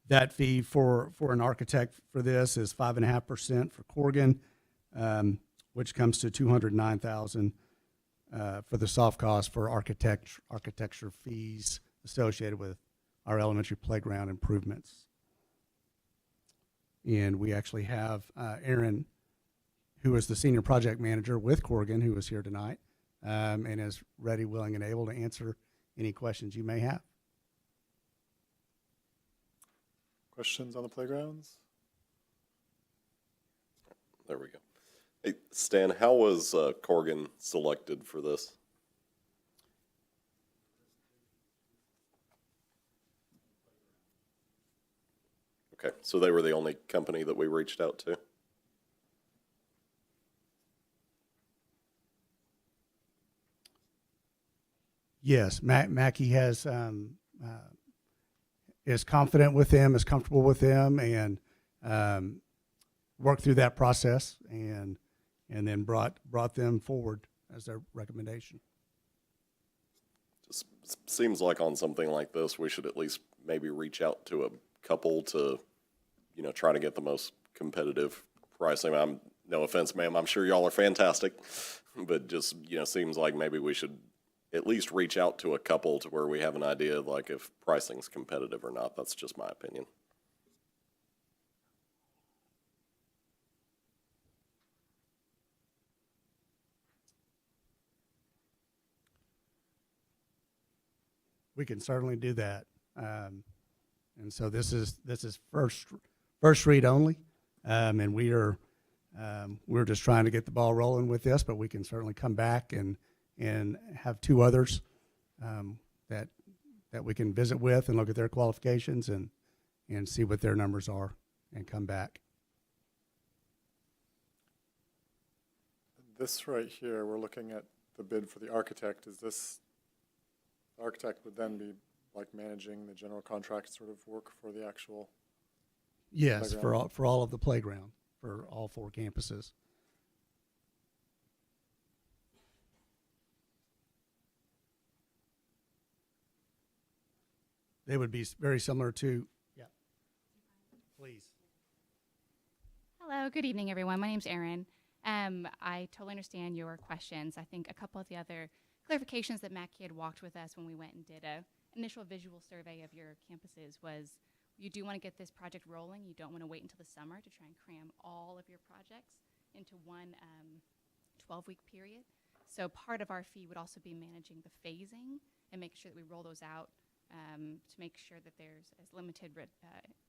That fee for an architect for this is 5.5% for Corgan, which comes to $209,000 for the soft cost for architecture fees associated with our elementary playground improvements. And we actually have Aaron, who is the senior project manager with Corgan, who is here tonight, and is ready, willing, and able to answer any questions you may have. Questions on the playgrounds? There we go. Hey, Stan, how was Corgan selected for this? Okay, so they were the only company that we reached out to? Yes, Mackey has is confident with them, is comfortable with them, and worked through that process and then brought them forward as their recommendation. Just seems like on something like this, we should at least maybe reach out to a couple to, try to get the most competitive pricing. No offense, ma'am, I'm sure y'all are fantastic, but just, seems like maybe we should at least reach out to a couple to where we have an idea of like if pricing's competitive or not. That's just my opinion. We can certainly do that. And so this is first read only, and we're just trying to get the ball rolling with this, but we can certainly come back and have two others that we can visit with and look at their qualifications and see what their numbers are and come back. This right here, we're looking at the bid for the architect. Is this, the architect would then be like managing the general contract sort of work for the actual? Yes, playground? for all of the playground for all 4 campuses. They would be very similar to, yeah, please. Hello, good evening, everyone. My name's Erin. I totally understand your questions. I think a couple of the other clarifications that Mackie had walked with us when we went and did a initial visual survey of your campuses was you do want to get this project rolling. You don't want to wait until the summer to try and cram all of your projects into one 12-week period. So part of our fee would also be managing the phasing and making sure that we roll those out to make sure that there's as limited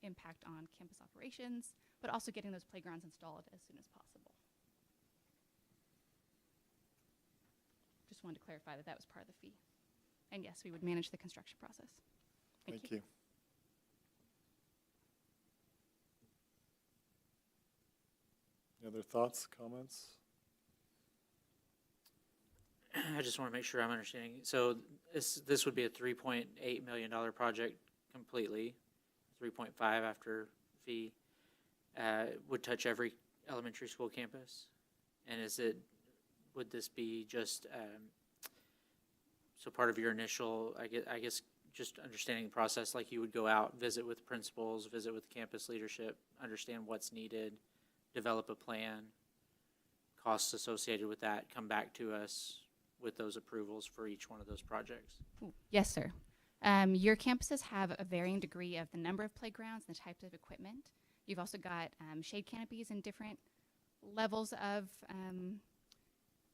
impact on campus operations, but also getting those playgrounds installed as soon as possible. Just wanted to clarify that that was part of the fee. And yes, we would manage the construction process. Thank you. Any other thoughts, comments? I just want to make sure I'm understanding. So this would be a $3.8 million project completely, 3.5 after fee, would touch every elementary school campus? And would this be just, so part of your initial, I guess just understanding the process, like you would go out, visit with principals, visit with campus leadership, understand what's needed, develop a plan, costs associated with that, come back to us with those approvals for each one of those projects? Yes, sir. Your campuses have a varying degree of the number of playgrounds and the types of equipment. You've also got shade canopies in different levels of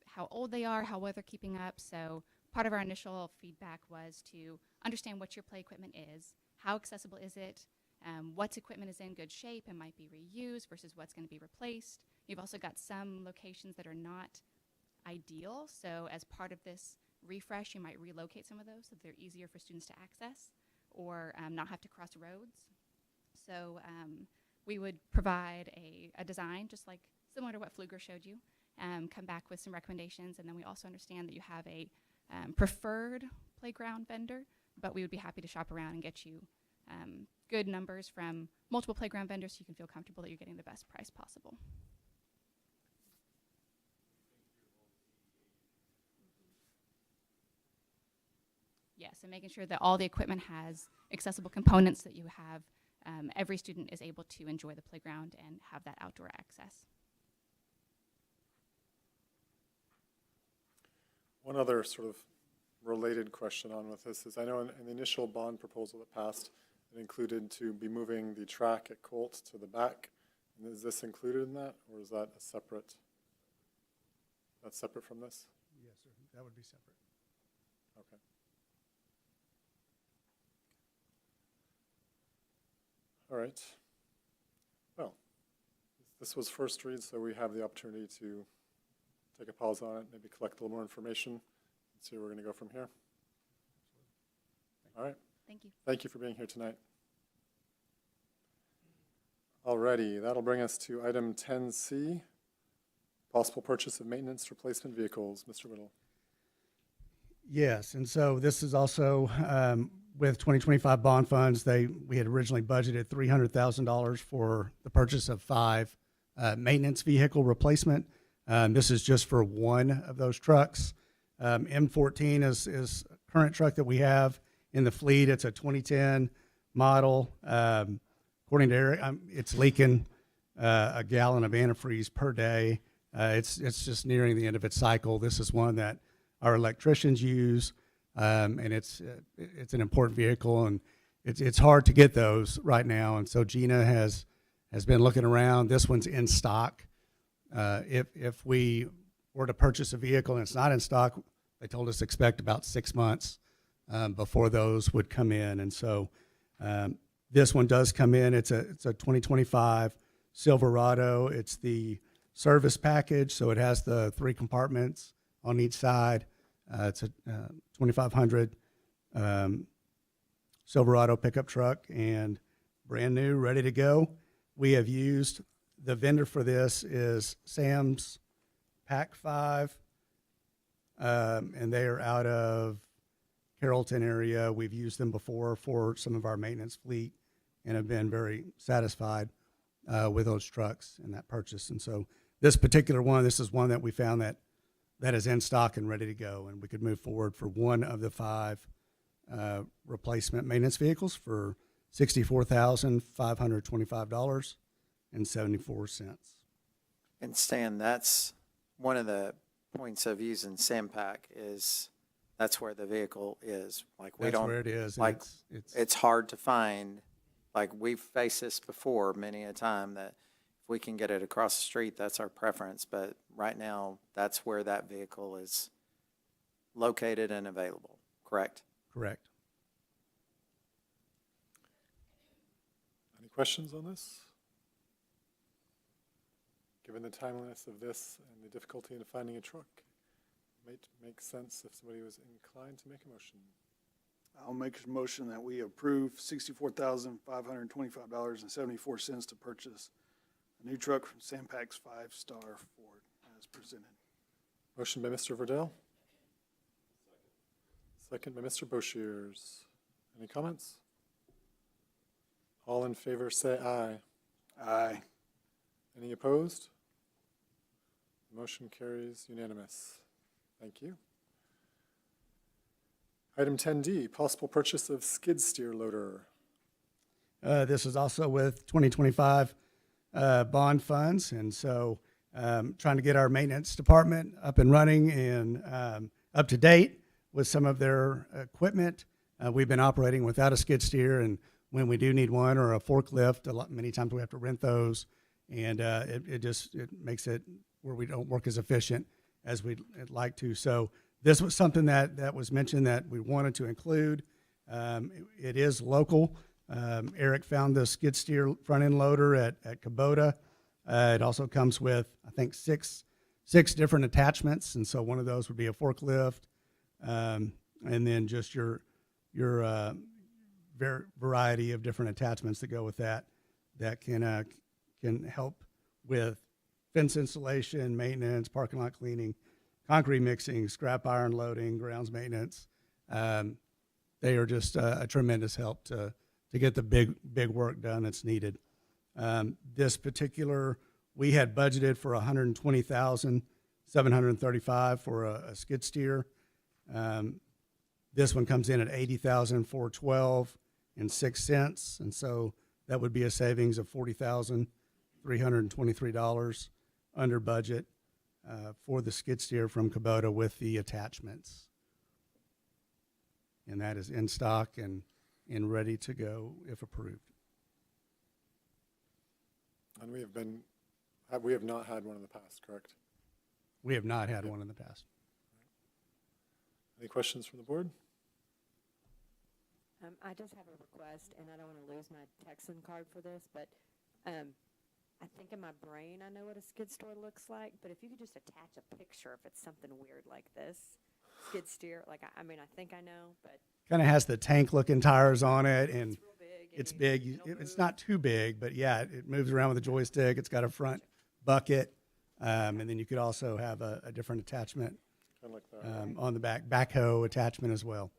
how old they are, how well they're keeping up. So part of our initial feedback was to understand what your play equipment is, how accessible is it, what equipment is in good shape and might be reused versus what's going to be replaced. You've also got some locations that are not ideal. So as part of this refresh, you might relocate some of those so they're easier for students to access or not have to cross roads. So we would provide a design just like similar to what Pfluger showed you, come back with some recommendations, and then we also understand that you have a preferred playground vendor, but we would be happy to shop around and get you good numbers from multiple playground vendors so you can feel comfortable that you're getting the best price possible. Yes, and making sure that all the equipment has accessible components that you have, every student is able to enjoy the playground and have that outdoor access. One other sort of related question on with this is, I know in the initial bond proposal that passed, it included to be moving the track at Colt to the back. And is this included in that, or is that a separate? That's separate from this? Yes, sir. That would be separate. Okay. All right. Well, this was first read, so we have the opportunity to take a pause on it, maybe collect a little more information, and see where we're going to go from here. All right. Thank you. Thank you for being here tonight. Alrighty, that'll bring us to item 10C, possible purchase of maintenance replacement vehicles. Mr. Whittle. Yes, and so this is also with 2025 bond funds, we had originally budgeted $300,000 for the purchase of 5 maintenance vehicle replacement. This is just for one of those trucks. M14 is a current truck that we have in the fleet. It's a 2010 model. According to Eric, it's leaking a gallon of antifreeze per day. It's just nearing the end of its cycle. This is one that our electricians use, and it's an important vehicle, and it's hard to get those right now. And so Gina has been looking around. This one's in stock. If we were to purchase a vehicle and it's not in stock, they told us expect about 6 months before those would come in. And so this one does come in. It's a 2025 Silverado. It's the service package, so it has the 3 compartments on each side. It's a 2500 Silverado pickup truck and brand new, ready to go. We have used, the vendor for this is Sam's Pack 5, and they are out of Carrollton area. We've used them before for some of our maintenance fleet and have been very satisfied with those trucks and that purchase. And so this particular one, this is one that we found that is in stock and ready to go, and we could move forward for one of the 5 replacement maintenance vehicles for $64,525.74. And Stan, that's one of the points of using SAMPAC is that's where the vehicle is. Like we That's don't, where it is. and like it's it's hard to find. Like we've faced this before many a time that if we can get it across the street, that's our preference. But right now, that's where that vehicle is located and available. Correct? correct. Any questions on this? Given the timeliness of this and the difficulty in finding a truck, it might make sense if somebody was inclined to make a motion. I'll make a motion that we approve $64,525.74 to purchase a new truck from Sampac's 5-Star Ford as presented. Motion by Mr. Verdell. Second by Mr. Boshiers. Any comments? All in favor say aye. Aye. Any opposed? Motion carries unanimous. Thank you. Item 10D, possible purchase of skid steer loader. This is also with 2025 bond funds, and so trying to get our maintenance department up and running and up to date with some of their equipment. We've been operating without a skid steer, and when we do need one or a forklift, many times we have to rent those, and it makes it where we don't work as efficient as we'd like to. So this was something that was mentioned that we wanted to include. It is local. Eric found the skid steer front end loader at Kubota. It also comes with, I think, six different attachments, and so one of those would be a forklift, and then just your variety of different attachments that go with that can help with fence installation, maintenance, parking lot cleaning, concrete mixing, scrap iron loading, grounds maintenance. They are just a tremendous help to get the big work done that's needed. This particular, we had budgeted for $120,735 for a skid steer. This one comes in at $80,412.06, and so that would be a savings of $40,323 under budget for the skid steer from Kubota with the attachments. And that is in stock and ready to go if approved. And we have not had one in the past, correct? We have not had one in the past. Any questions from the board? I just have a request, and I don't want to lose my Texan card for this, but I think in my brain I know what a skid steer looks like, but if you could just attach a picture if it's something weird like this, skid steer, like I think I know, but. Kind of has the tank-looking tires on it, and it's big. and It's not too big, but yeah, it moves around with a joystick. It's got a front bucket, and then you could also have a different attachment Kind of like that. on the backhoe attachment as well.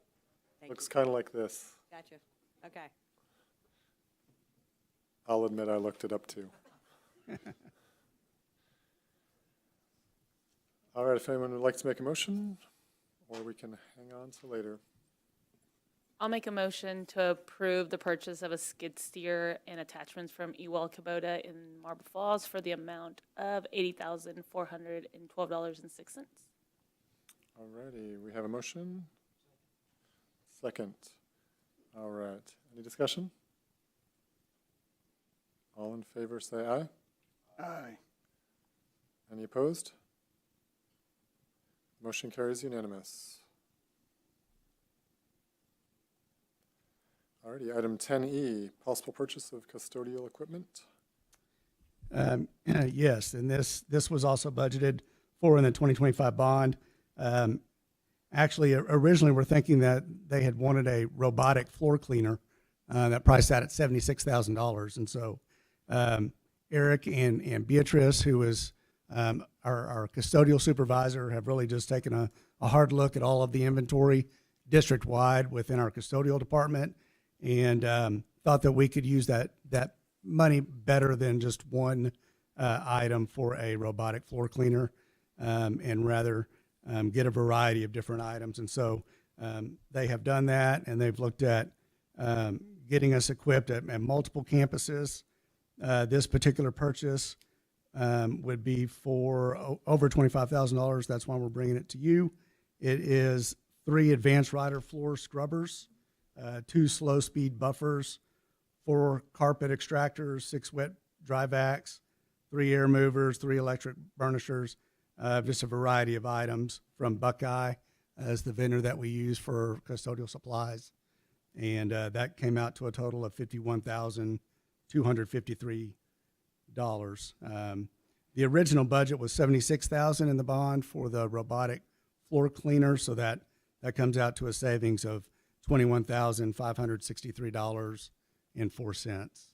Looks kind of like this. Gotcha. Okay. I'll admit I looked it up too. All right, if anyone would like to make a motion, or we can hang on to later. I'll make a motion to approve the purchase of a skid steer and attachments from Ewell Kubota in Marble Falls for the amount of $80,412.06. All righty, we have a motion. Second. All right, any discussion? All in favor, say aye. Aye. Any opposed? Motion carries unanimous. Alrighty, item 10E, possible purchase of custodial equipment. Yes, and this was also budgeted for in the 2025 bond. Actually, originally we're thinking that they had wanted a robotic floor cleaner that priced out at $76,000, and so Eric and Beatrice, who is our custodial supervisor, have really just taken a hard look at all of the inventory district-wide within our custodial department, and thought that we could use that money better than just one item for a robotic floor cleaner, and rather get a variety of different items. And so they have done that, and they've looked at getting us equipped at multiple campuses. This particular purchase would be for over $25,000. That's why we're bringing it to you. It is 3 advanced rider floor scrubbers, 2 slow speed buffers, 4 carpet extractors, 6 wet dry vacs, 3 air movers, 3 electric burnishers, just a variety of items from Buckeye as the vendor that we use for custodial supplies. And that came out to a total of $51,253. The original budget was $76,000 in the bond for the robotic floor cleaner, so that comes out to a savings of $21,563.04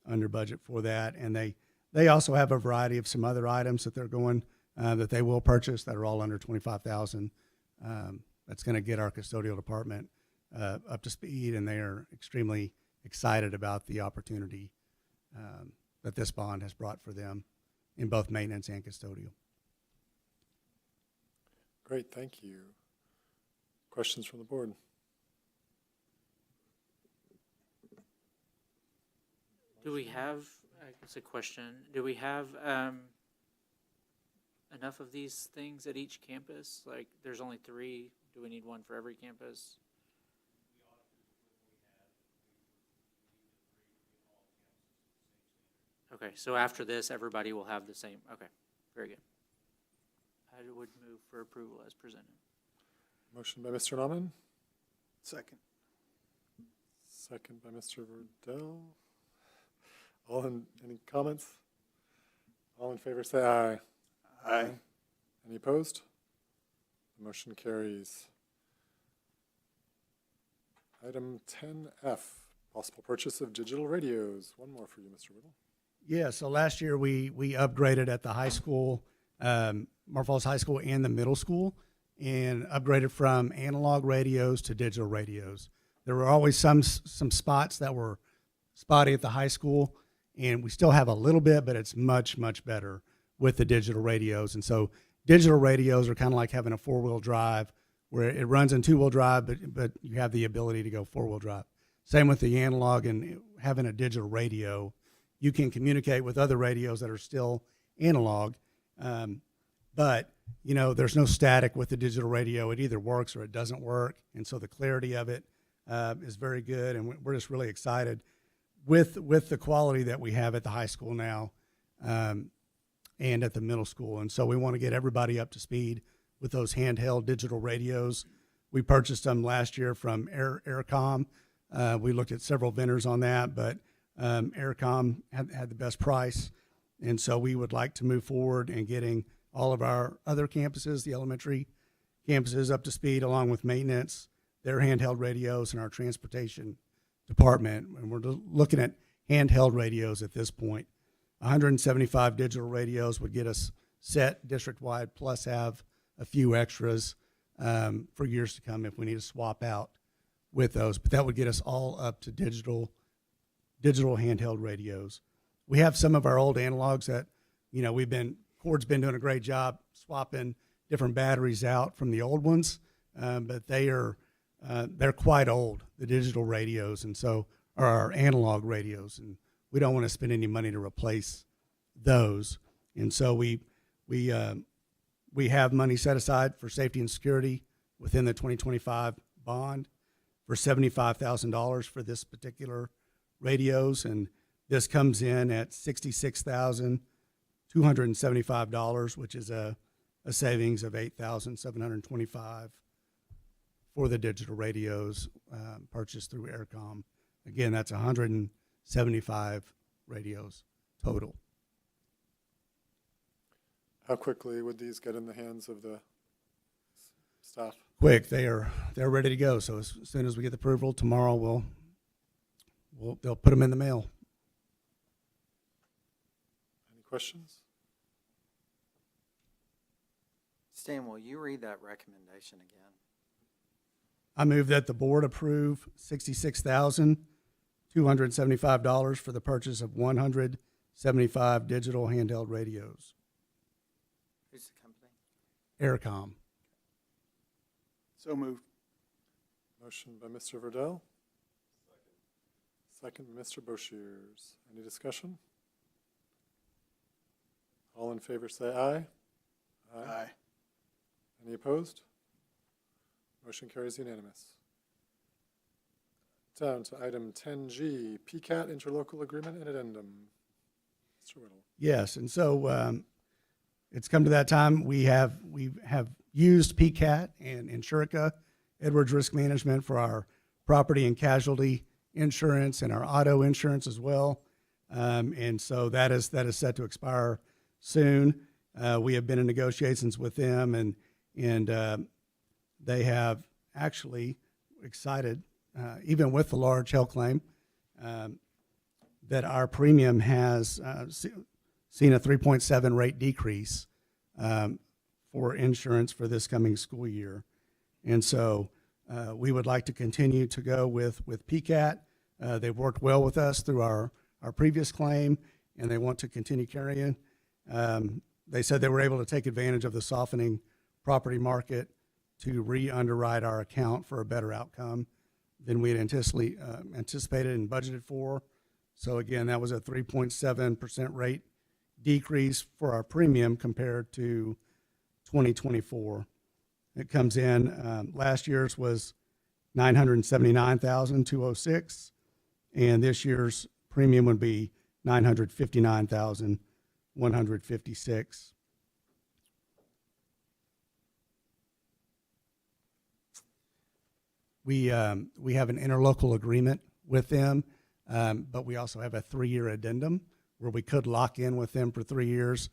under budget for that. And they also have a variety of some other items that they're going that they will purchase that are all under $25,000. That's going to get our custodial department up to speed, and they are extremely excited about the opportunity that this bond has brought for them in both maintenance and custodial. Great, thank you. Questions from the board? Do we have, I guess a question, do we have enough of these things at each campus? Like, there's only 3. Do we need one for every campus? Okay, so after this, everybody will have the same. Okay, very good. I would move for approval as presented. Motion by Mr. Nauman. Second. Second by Mr. Verdell. Any comments? All in favor say aye. Aye. Any opposed? The motion carries. Item 10F, possible purchase of digital radios. One more for you, Mr. Whittle. Yeah, so last year we upgraded at the high school, Marble Falls High School and the middle school, and upgraded from analog radios to digital radios. There were always some spots that were spotty at the high school, and we still have a little bit, but it's much, much better with the digital radios. And so digital radios are kind of like having a 4-wheel drive, where it runs in 2-wheel drive, but you have the ability to go 4-wheel drive. Same with the analog, and having a digital radio, you can communicate with other radios that are still analog, but there's no static with the digital radio. It either works or it doesn't work, and so the clarity of it is very good, and we're just really excited with the quality that we have at the high school now and at the middle school. And so we want to get everybody up to speed with those handheld digital radios. We purchased them last year from Aircom. We looked at several vendors on that, but Aircom had the best price, and so we would like to move forward in getting all of our other campuses, the elementary campuses, up to speed, along with maintenance, their handheld radios, and our transportation department. And we're looking at handheld radios at this point. 175 digital radios would get us set district-wide, plus have a few extras for years to come if we need to swap out with those, but that would get us all up to digital handheld radios. We have some of our old analogs that, Cord's been doing a great job swapping different batteries out from the old ones, but they're quite old, the digital radios, and so are our analog radios, and we don't want to spend any money to replace those. And so we have money set aside for safety and security within the 2025 bond for $75,000 for this particular radios, and this comes in at $66,275, which is a savings of $8,725 for the digital radios purchased through Aircom. Again, that's 175 radios total. How quickly would these get in the hands of the staff? Quick, they're ready to go. So as soon as we get the approval tomorrow, they'll put them in the mail. Any questions? Stan, will you read that recommendation again? I move that the board approve $66,275 for the purchase of 175 digital handheld radios. Who's the company? Aircom. So moved. Motion by Mr. Verdell. Second by Mr. Boshiers. Any discussion? All in favor say aye. Aye. Any opposed? Motion carries unanimous. Down to item 10G, PCAT interlocal agreement and addendum. Mr. Whittle. Yes, and so it's come to that time. We have used PCAT and Insurica, Edwards Risk Management, for our property and casualty insurance and our auto insurance as well. And so that is set to expire soon. We have been in negotiations with them, and they have actually excited, even with the large health claim, that our premium has seen a 3.7 rate decrease for insurance for this coming school year. And so we would like to continue to go with PCAT. They've worked well with us through our previous claim, and they want to continue carrying. They said they were able to take advantage of the softening property market to re-underwrite our account for a better outcome than we had anticipated and budgeted for. So again, that was a 3.7% rate decrease for our premium compared to 2024. It comes in, last year's was $979,206, and this year's premium would be $959,156. We have an interlocal agreement with them, but we also have a 3-year addendum where we could lock in with them for 3 years.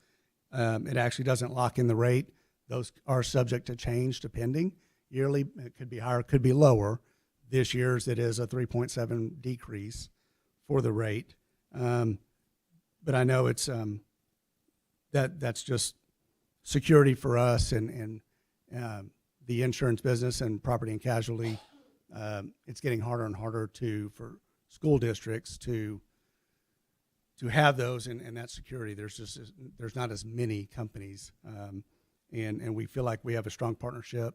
It actually doesn't lock in the rate. Those are subject to change depending. Yearly, it could be higher, it could be lower. This year's, it is a 3.7 decrease for the rate. But I know it's that's just security for us and the insurance business and property and casualty. It's getting harder and harder for school districts to have those and that security. There's not as many companies, and we feel like we have a strong partnership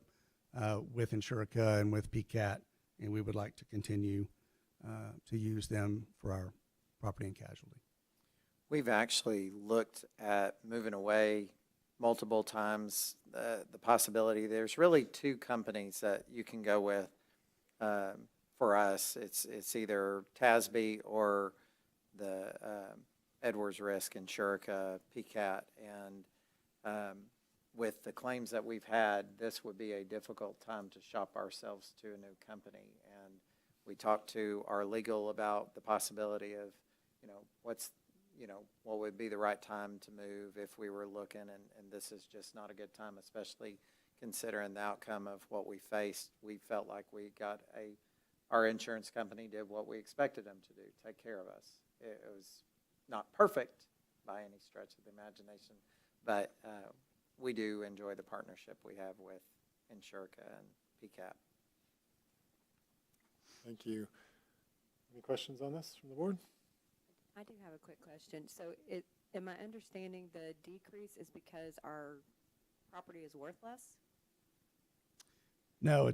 with Insurica and with PCAT, and we would like to continue to use them for our property and casualty. We've actually looked at moving away multiple times. The possibility, there's really 2 companies that you can go with. For us, it's either TASB or the Edwards Risk, Insurica, PCAT, and with the claims that we've had, this would be a difficult time to shop ourselves to a new company. And we talked to our legal about the possibility of, what would be the right time to move if we were looking, and this is just not a good time, especially considering the outcome of what we faced. We felt like our insurance company did what we expected them to do, take care of us. It was not perfect by any stretch of the imagination, but we do enjoy the partnership we have with Insurica and PCAP. Thank you. Any questions on this from the board? I do have a quick question. So am I understanding the decrease is because our property is worth less? No,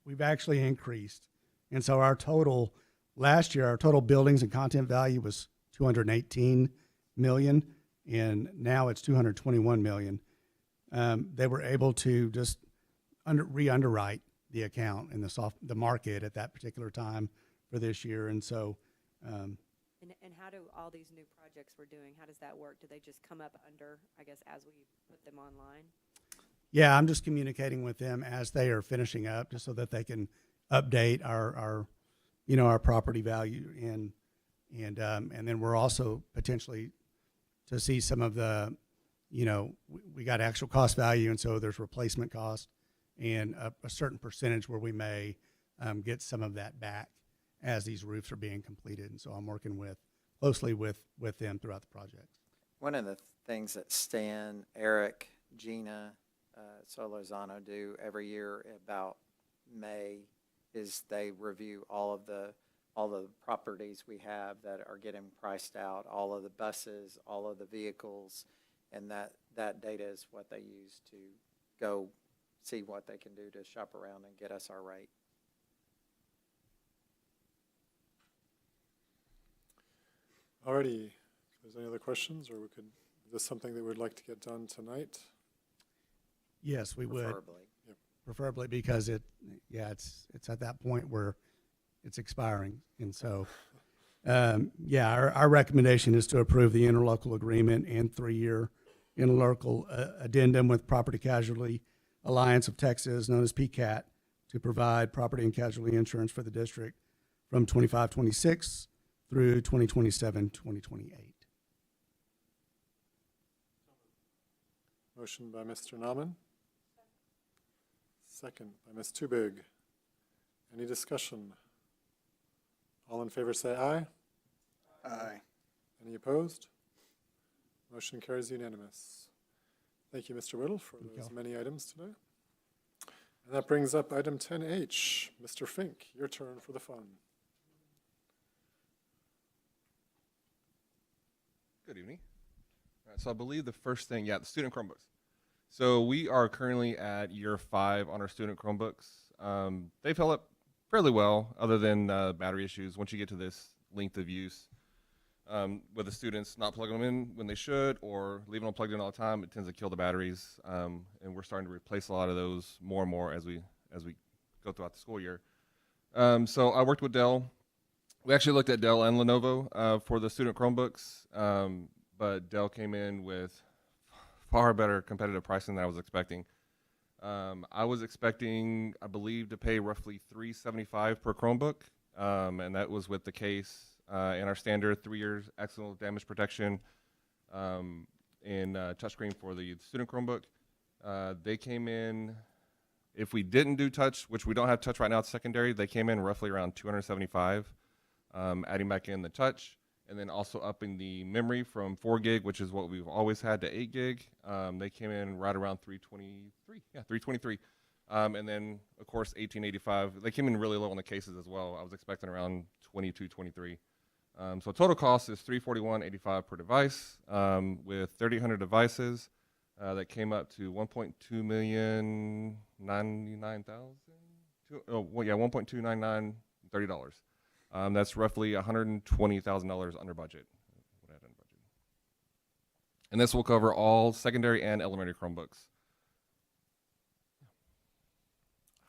we've actually increased. And so our total, last year, our total buildings and content value was 218 million, and now it's 221 million. They were able to just re-underwrite the account in the market at that particular time for this year. And so, And how do all these new projects we're doing, how does that work? Do they just come up under, I guess, as we put them online? yeah, I'm just communicating with them as they are finishing up, just so that they can update our property value, and then we're also potentially to see some of the, we got actual cost value, and so there's replacement cost and a certain percentage where we may get some of that back as these roofs are being completed. And so I'm working closely with them throughout the project. One of the things that Stan, Eric, Gina, Solozano do every year about May is they review all of the properties we have that are getting priced out, all of the buses, all of the vehicles, and that data is what they use to go see what they can do to shop around and get us our rate. Alrighty, if there's any other questions, or is this something that we'd like to get done tonight? Yes, we would. Preferably. Yep. Preferably, because it's at that point where it's expiring. And so, our recommendation is to approve the interlocal agreement and 3-year interlocal addendum with Property Casualty Alliance of Texas, known as PCAT, to provide property and casualty insurance for the district from 25-26 through 2027-2028. Motion by Mr. Nauman. Second by Ms. Tubig. Any discussion? All in favor say aye. Aye. Any opposed? Motion carries unanimous. Thank you, Mr. Whittle, for those many items today. And that brings up item 10H. Mr. Fink, your turn for the fun. Good evening. All right, so I believe the first thing, the student Chromebooks. So we are currently at year 5 on our student Chromebooks. They've held up fairly well, other than battery issues. Once you get to this length of use, with the students not plugging them in when they should, or leaving them plugged in all the time, it tends to kill the batteries. And we're starting to replace a lot of those more and more as we go throughout the school year. So I worked with Dell. We actually looked at Dell and Lenovo for the student Chromebooks, but Dell came in with far better competitive pricing than I was expecting. I was expecting, I believe, to pay roughly $375 per Chromebook, and that was with the case and our standard 3 years accidental damage protection and touchscreen for the student Chromebook. They came in, if we didn't do touch, which we don't have touch right now, it's secondary, they came in roughly around $275. Adding back in the touch, and then also upping the memory from 4 gig, which is what we've always had, to 8 gig. They came in right around $323. And then, of course, $1885. They came in really low on the cases as well. I was expecting around $22, $23. So total cost is $341.85 per device. With 3,800 devices, that came up to $1.299,030. That's roughly $120,000 under budget. And this will cover all secondary and elementary Chromebooks.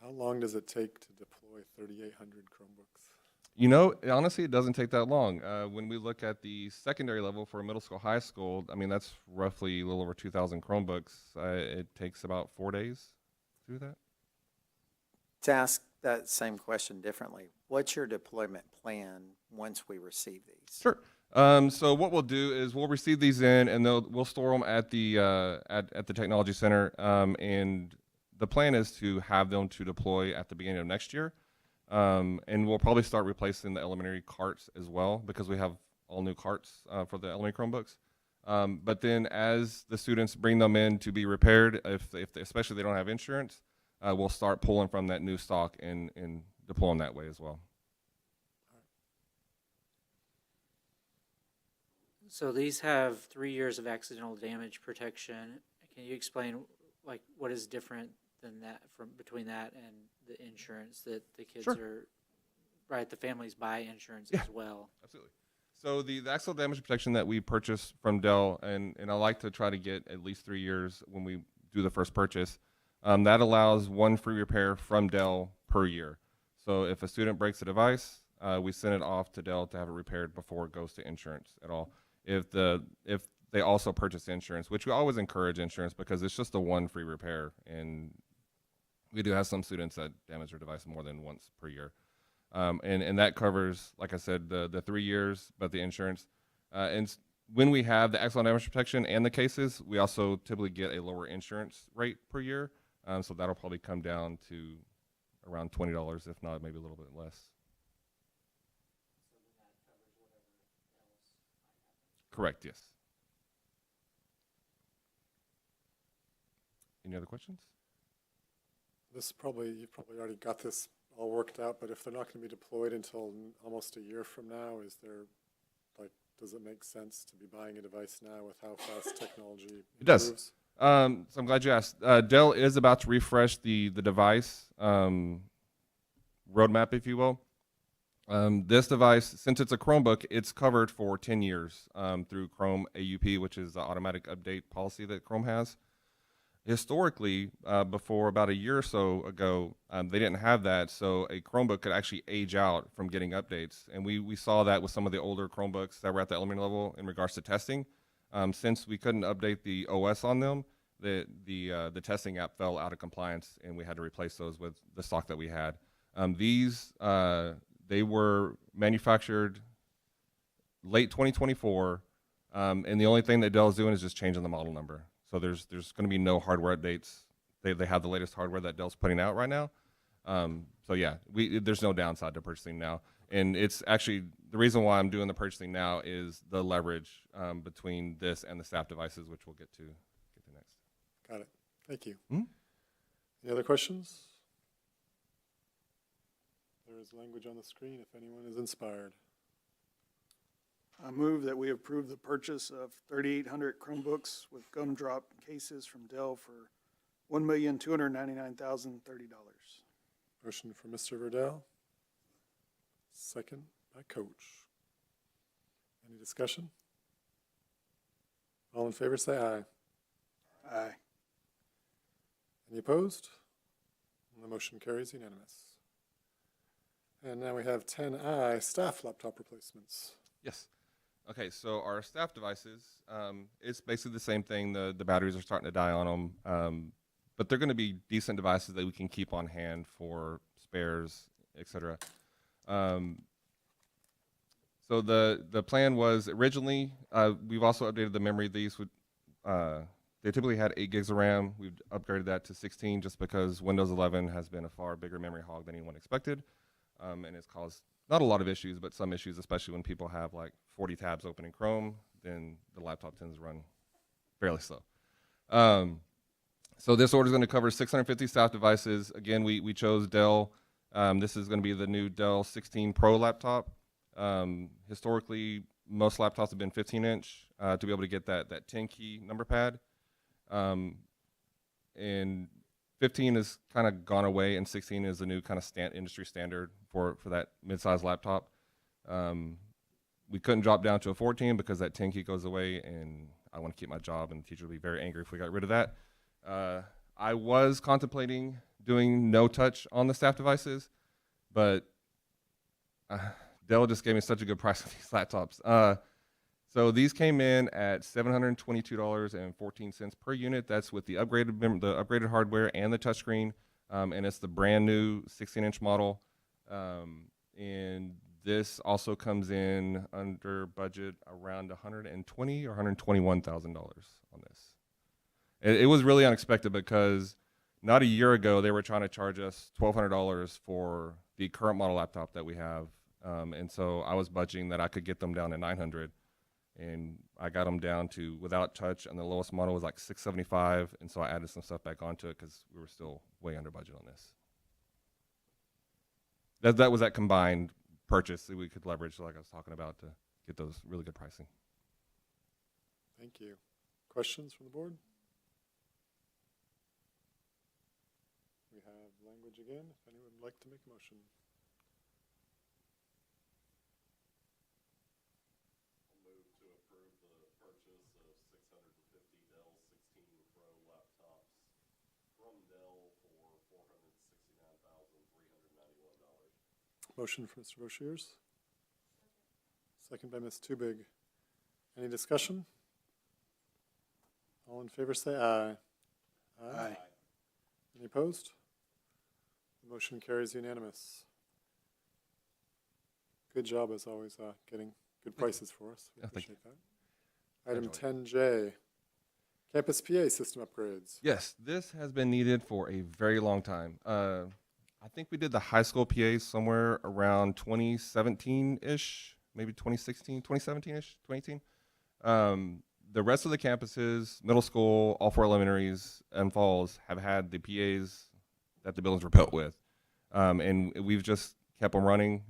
How long does it take to deploy 3,800 Chromebooks? Honestly, it doesn't take that long. When we look at the secondary level for middle school, high school, I mean, that's roughly a little over 2,000 Chromebooks. It takes about 4 days to do that. To ask that same question differently, what's your deployment plan once we receive these? Sure. So what we'll do is we'll receive these in, and we'll store them at the at the technology center. And the plan is to have them to deploy at the beginning of next year. And we'll probably start replacing the elementary carts as well, because we have all new carts for the elementary Chromebooks. But then as the students bring them in to be repaired, especially if they don't have insurance, we'll start pulling from that new stock and deploy them that way as well. So these have 3 years of accidental damage protection. Can you explain like what is different than that from between that and the insurance that the kids Sure. are, right? The families buy insurance as well. Absolutely. So the accidental damage protection that we purchased from Dell, and I like to try to get at least 3 years when we do the first purchase, that allows one free repair from Dell per year. So if a student breaks a device, we send it off to Dell to have it repaired before it goes to insurance at all. If they also purchase insurance, which we always encourage insurance because it's just a one free repair, and we do have some students that damage their device more than once per year. And that covers, like I said, the 3 years, but the insurance. When we have the accidental damage protection and the cases, we also typically get a lower insurance rate per year. So that'll probably come down to around $20, if not maybe a little bit less. Correct, yes. Any other questions? You've probably already got this all worked out, but if they're not going to be deployed until almost a year from now, does it make sense to be buying a device now with how fast technology It does. improves? So I'm glad you asked. Dell is about to refresh the device roadmap, if you will. This device, since it's a Chromebook, it's covered for 10 years through Chrome AUP, which is the automatic update policy that Chrome has. Historically, before about a year or so ago, they didn't have that, so a Chromebook could actually age out from getting updates. And we saw that with some of the older Chromebooks that were at the elementary level in regards to testing. Since we couldn't update the OS on them, the testing app fell out of compliance, and we had to replace those with the stock that we had. They were manufactured late 2024, and the only thing that Dell is doing is just changing the model number. So there's going to be no hardware updates. They have the latest hardware that Dell's putting out right now. So yeah, there's no downside to purchasing now. And it's actually, the reason why I'm doing the purchasing now is the leverage between this and the staff devices, which we'll get to next. Got it. Thank you. Hmm? Any other questions? There is language on the screen if anyone is inspired. I move that we approve the purchase of 3,800 Chromebooks with gumdrop cases from Dell for $1,299,030. Motion from Mr. Verdell, second by Coach. Any discussion? All in favor say aye. Aye. Any opposed? And the motion carries unanimous. And now we have 10I, staff laptop replacements. Yes. Okay, so our staff devices, it's basically the same thing. The batteries are starting to die on them, but they're going to be decent devices that we can keep on hand for spares, etc. So the plan was originally, we've also updated the memory of these. They typically had 8 gigs of RAM. We've upgraded that to 16 just because Windows 11 has been a far bigger memory hog than anyone expected, and it's caused not a lot of issues, but some issues, especially when people have like 40 tabs open in Chrome, then the laptop tends to run fairly slow. So this order is going to cover 650 staff devices. Again, we chose Dell. This is going to be the new Dell 16 Pro laptop. Historically, most laptops have been 15-inch to be able to get that 10-key number pad. And 15 has kind of gone away, and 16 is the new kind of industry standard for that mid-sized laptop. We couldn't drop down to a 14 because that 10 key goes away, and I want to keep my job, and the teacher would be very angry if we got rid of that. I was contemplating doing no touch on the staff devices, but Dell just gave me such a good price on these laptops. So these came in at $722.14 per unit. That's with the upgraded hardware and the touchscreen, and it's the brand new 16-inch model. And this also comes in under budget around $120,000 or $121,000 on this. It was really unexpected because not a year ago they were trying to charge us $1,200 for the current model laptop that we have, and so I was budgeting that I could get them down to $900. And I got them down to without touch, and the lowest model was like $675, and so I added some stuff back onto it because we were still way under budget on this. That was that combined purchase that we could leverage, like I was talking about, to get those really good pricing. Thank you. Questions from the board? We have language again, if anyone would like to make a motion. I'll move to approve the purchase of 650 Dell 16 Pro laptops from Dell for $469,391. Motion for Mr. Boshiers. Second by Ms. Tubig. Any discussion? All in favor say aye. Aye. Any opposed? The motion carries unanimous. Good job as always getting good prices for us. We Yeah, thank appreciate that. Item 10J, campus PA system upgrades. Yes, this has been needed for a very long time. I think we did the high school PA somewhere around 2017-ish, maybe 2016, 2017-ish, 2018. The rest of the campuses, middle school, all 4 elementaries and falls have had the PAs that the buildings were built with. And we've just kept them running.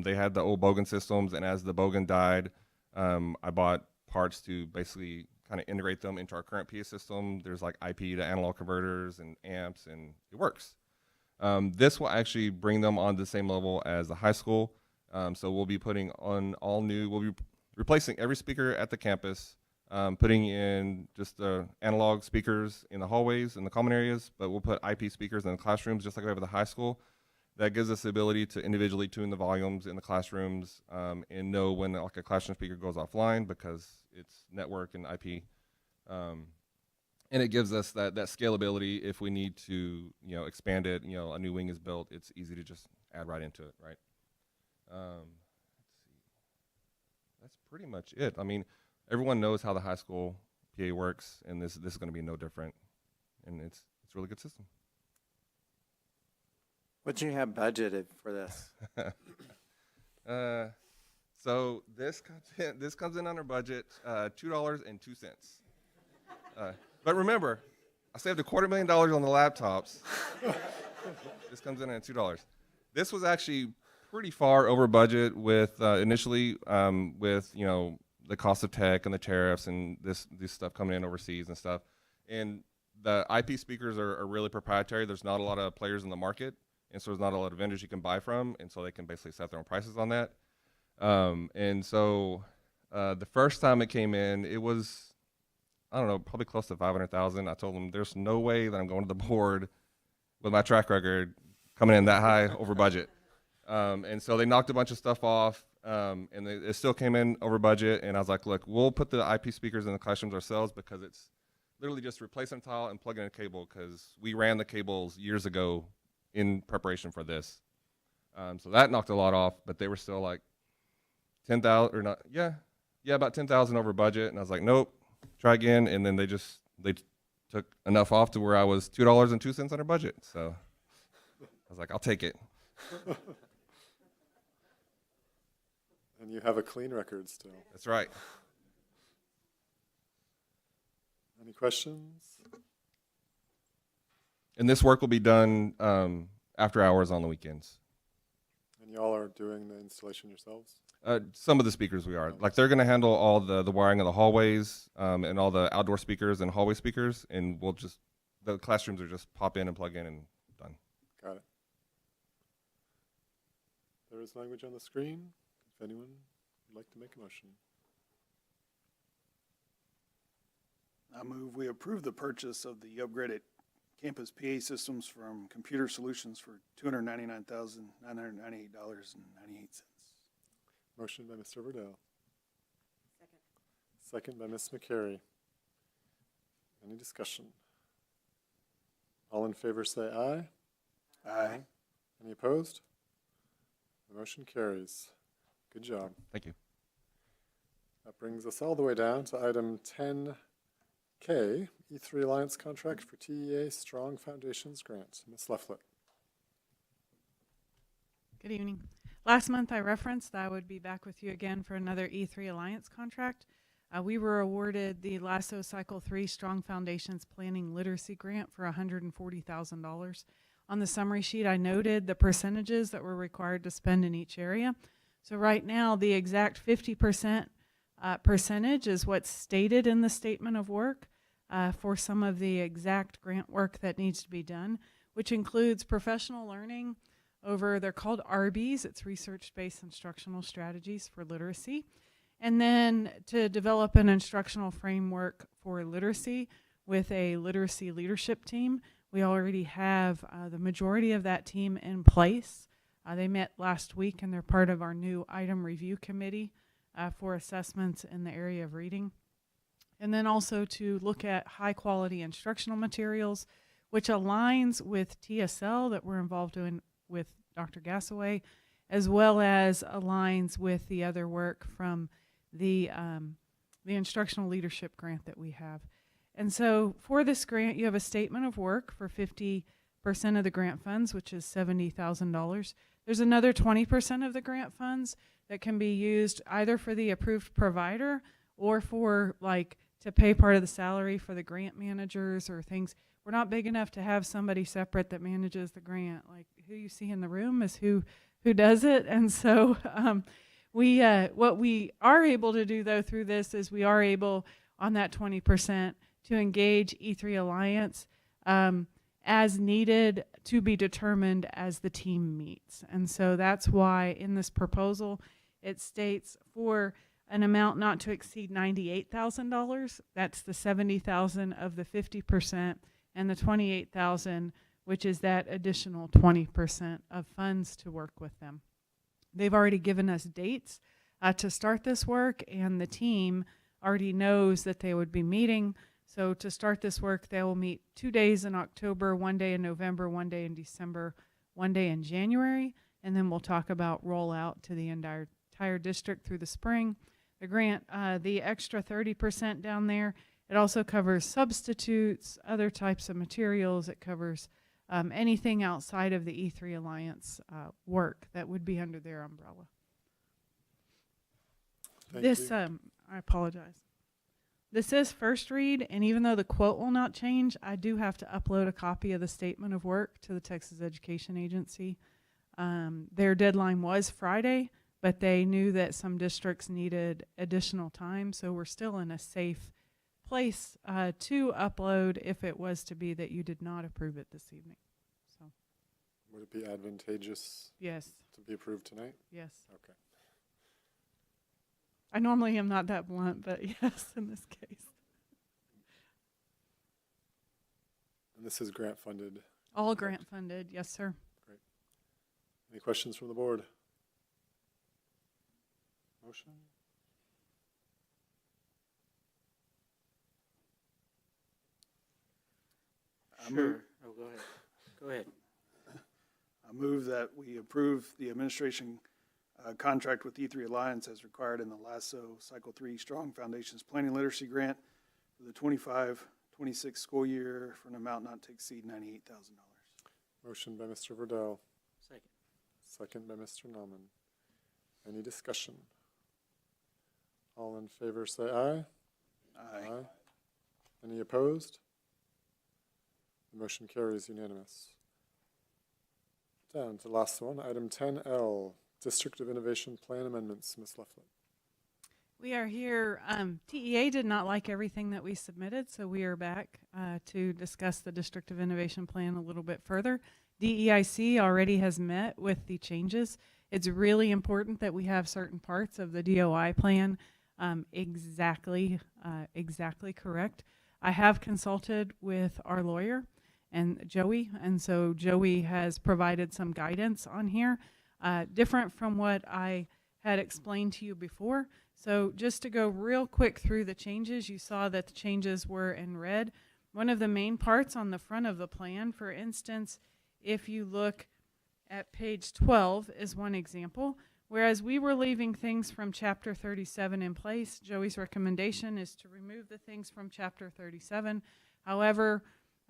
They had the old Bogan systems, and as the Bogan died, I bought parts to basically kind of integrate them into our current PA system. There's like IP to analog converters and amps, and it works. This will actually bring them on the same level as the high school. So we'll be putting on all new, we'll be replacing every speaker at the campus, putting in just the analog speakers in the hallways and the common areas, but we'll put IP speakers in the classrooms just like we have at the high school. That gives us the ability to individually tune the volumes in the classrooms and know when like a classroom speaker goes offline because it's network and IP. And it gives us that scalability if we need to, expand it. A new wing is built. It's easy to just add right into it, right? Let's see. That's pretty much it. I mean, everyone knows how the high school PA works, and this is going to be no different. And it's a really good system. What do you have budgeted for this? So this comes in under budget, $2.02. But remember, I saved $250,000 on the laptops. This comes in at $2. This was actually pretty far over budget with initially with the cost of tech and the tariffs and this stuff coming in overseas and stuff. And the IP speakers are really proprietary. There's not a lot of players in the market, and so there's not a lot of vendors you can buy from, and so they can basically set their own prices on that. And so the first time it came in, it was, I don't know, probably close to $500,000. I told them there's no way that I'm going to the board with my track record coming in that high over budget. And so they knocked a bunch of stuff off, and it still came in over budget. And I was like, look, we'll put the IP speakers in the classrooms ourselves because it's literally just replacing a tile and plugging in a cable because we ran the cables years ago in preparation for this. So that knocked a lot off, but they were still like 10,000 or not. Yeah, about 10,000 over budget. And I was like, nope, try again. And then they took enough off to where I was $2.02 under budget. So I was like, I'll take it. And you have a clean record still. That's right. Any questions? And this work will be done after hours on the weekends. And y'all are doing the installation yourselves? Some of the speakers we are. Like they're going to handle all the wiring of the hallways and all the outdoor speakers and hallway speakers, and the classrooms are just pop in and plug in and done. Got it. There is language on the screen. If anyone would like to make a motion. I move we approve the purchase of the upgraded campus PA systems from Computer Solutions for $299,998.98. Motion by Mr. Verdell. Second by Ms. McCary. Any discussion? All in favor say aye. Aye. Any opposed? The motion carries. Good job. Thank you. That brings us all the way down to item 10K, E3 Alliance contract for TEA Strong Foundations Grant. Ms. Lefflet. Good evening. Last month I referenced that I would be back with you again for another E3 Alliance contract. We were awarded the LASSO Cycle 3 Strong Foundations Planning Literacy Grant for $140,000. On the summary sheet I noted the percentages that were required to spend in each area. So right now the exact 50% percentage is what's stated in the statement of work for some of the exact grant work that needs to be done, which includes professional learning over, they're called RBs, it's research-based instructional strategies for literacy, and then to develop an instructional framework for literacy with a literacy leadership team. We already have the majority of that team in place. They met last week and they're part of our new item review committee for assessments in the area of reading. And then also to look at high quality instructional materials, which aligns with TSL that we're involved in with Dr. Gassaway, as well as aligns with the other work from the instructional leadership grant that we have. And so for this grant, you have a statement of work for 50% of the grant funds, which is $70,000. There's another 20% of the grant funds that can be used either for the approved provider or for like to pay part of the salary for the grant managers or things. We're not big enough to have somebody separate that manages the grant. Like who you see in the room is who does it. And so what we are able to do though through this is we are able on that 20% to engage E3 Alliance as needed to be determined as the team meets. And so that's why in this proposal it states for an amount not to exceed $98,000. That's the $70,000 of the 50% and the $28,000, which is that additional 20% of funds to work with them. They've already given us dates to start this work, and the team already knows that they would be meeting. So to start this work, they will meet 2 days in October, 1 day in November, 1 day in December, 1 day in January, and then we'll talk about rollout to the entire district through the spring. The grant, the extra 30% down there, it also covers substitutes, other types of materials. It covers anything outside of the E3 Alliance work that would be under their umbrella. I apologize. This is first read, and even though the quote will not change, I do have to upload a copy of the statement of work to the Texas Education Agency. Their deadline was Friday, but they knew that some districts needed additional time, so we're still in a safe place to upload if it was to be that you did not approve it this evening. So, would it be advantageous? Yes. To be approved tonight? Yes. Okay. I normally am not that blunt, but yes, in this case. And this is grant funded? All grant funded, yes, sir. Great. Any questions from the board? Motion? Sure. Oh, go ahead. Go ahead. I move that we approve the administration contract with E3 Alliance as required in the LASSO Cycle 3 Strong Foundations Planning Literacy Grant for the 25-26 school year for an amount not to exceed $98,000. Motion by Mr. Verdell. Second. Second by Mr. Nauman. Any discussion? All in favor say aye. Aye. Any opposed? The motion carries unanimous. Down to the last one, item 10L, District of Innovation Plan Amendments. Ms. Leffler. We are here. TEA did not like everything that we submitted, so we are back to discuss the District of Innovation Plan a little bit further. DEIC already has met with the changes. It's really important that we have certain parts of the DOI plan exactly correct. I have consulted with our lawyer and Joey, and so Joey has provided some guidance on here, different from what I had explained to you before. So just to go real quick through the changes, you saw that the changes were in red. One of the main parts on the front of the plan, for instance, if you look at page 12 is one example. Whereas we were leaving things from Chapter 37 in place, Joey's recommendation is to remove the things from Chapter 37. However,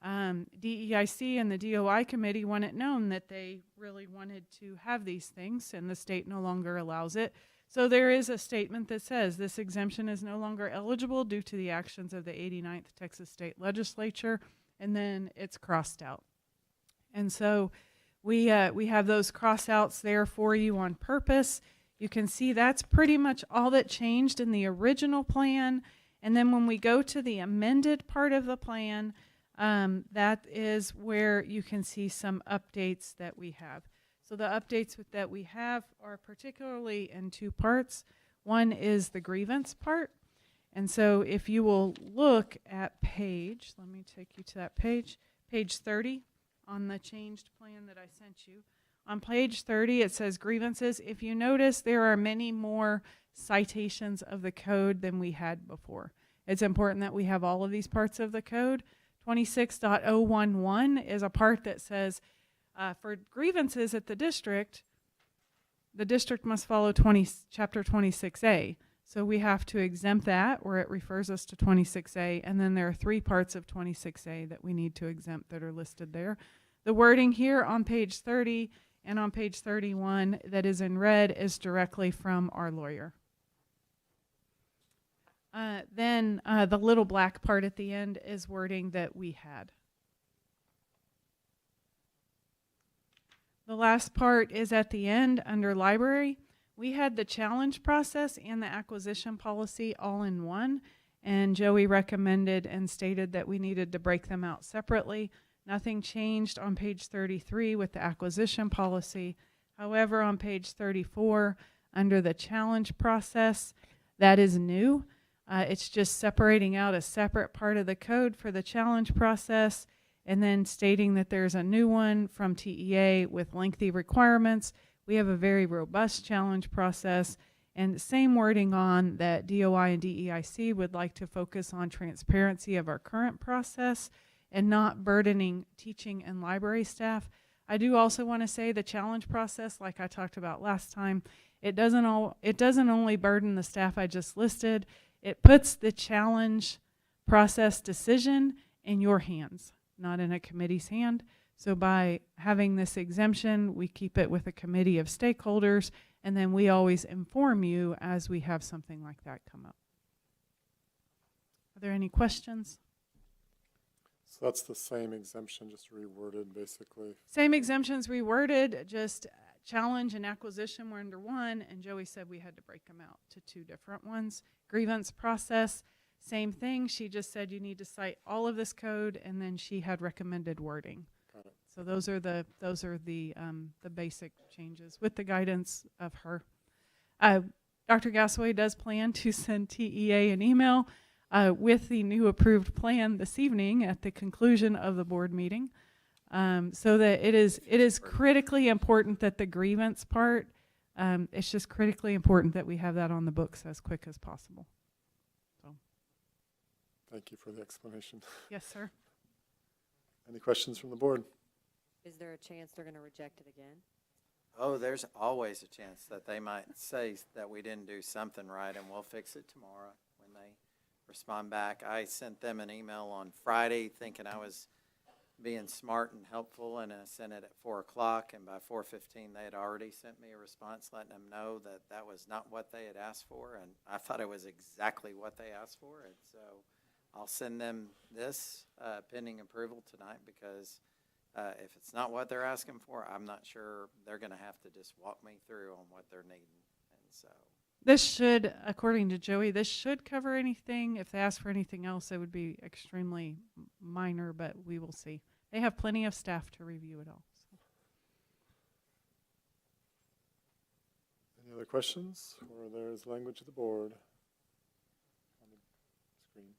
DEIC and the DOI committee want it known that they really wanted to have these things, and the state no longer allows it. So there is a statement that says this exemption is no longer eligible due to the actions of the 89th Texas State Legislature, and then it's crossed out. And so we have those cross outs there for you on purpose. You can see that's pretty much all that changed in the original plan. And then when we go to the amended part of the plan, that is where you can see some updates that we have. So the updates that we have are particularly in two parts. One is the grievance part. And so if you will look at let me take you to that page 30 on the changed plan that I sent you. On page 30, it says grievances. If you notice, there are many more citations of the code than we had before. It's important that we have all of these parts of the code. 26.011 is a part that says for grievances at the district must follow chapter 26A. So we have to exempt that, where it refers us to 26A. And then there are 3 parts of 26A that we need to exempt that are listed there. The wording here on page 30 and on page 31 that is in red is directly from our lawyer. Then the little black part at the end is wording that we had. The last part is at the end under library. We had the challenge process and the acquisition policy all in one, and Joey recommended and stated that we needed to break them out separately. Nothing changed on page 33 with the acquisition policy. However, on page 34, under the challenge process, that is new. It's just separating out a separate part of the code for the challenge process and then stating that there's a new one from TEA with lengthy requirements. We have a very robust challenge process, and same wording on that DOI and DEIC would like to focus on transparency of our current process and not burdening teaching and library staff. I do also want to say the challenge process, like I talked about last time, it doesn't only burden the staff I just listed, it puts the challenge process decision in your hands, not in a committee's hand. So by having this exemption, we keep it with a committee of stakeholders, and then we always inform you as we have something like that come up. Are there any questions? So that's the same exemption, just reworded, basically. Same exemptions reworded, just challenge and acquisition were under one, and Joey said we had to break them out to 2 different ones. Grievance process, same thing. She just said you need to cite all of this code, and then she had recommended wording. Got it. So those are the basic changes with the guidance of her. Dr. Gasaway does plan to send TEA an email with the new approved plan this evening at the conclusion of the board meeting, so that it is critically important that the grievance part, it's just critically important that we have that on the books as quick as possible. So. Thank you for the explanation. Yes, sir. Any questions from the board? Is there a chance they're going to reject it again? Oh, there's always a chance that they might say that we didn't do something right, and we'll fix it tomorrow when they respond back. I sent them an email on Friday thinking I was being smart and helpful, and I sent it at 4 o'clock, and by 4:15 they had already sent me a response letting them know that that was not what they had asked for, and I thought it was exactly what they asked for, and so I'll send them this pending approval tonight, because if it's not what they're asking for, I'm not sure they're going to have to just walk me through on what they're needing, and so. This should, according to Joey, this should cover anything. If they ask for anything else, it would be extremely minor, but we will see. They have plenty of staff to review it all. So. Any other questions? Or there is language of the board on the screen.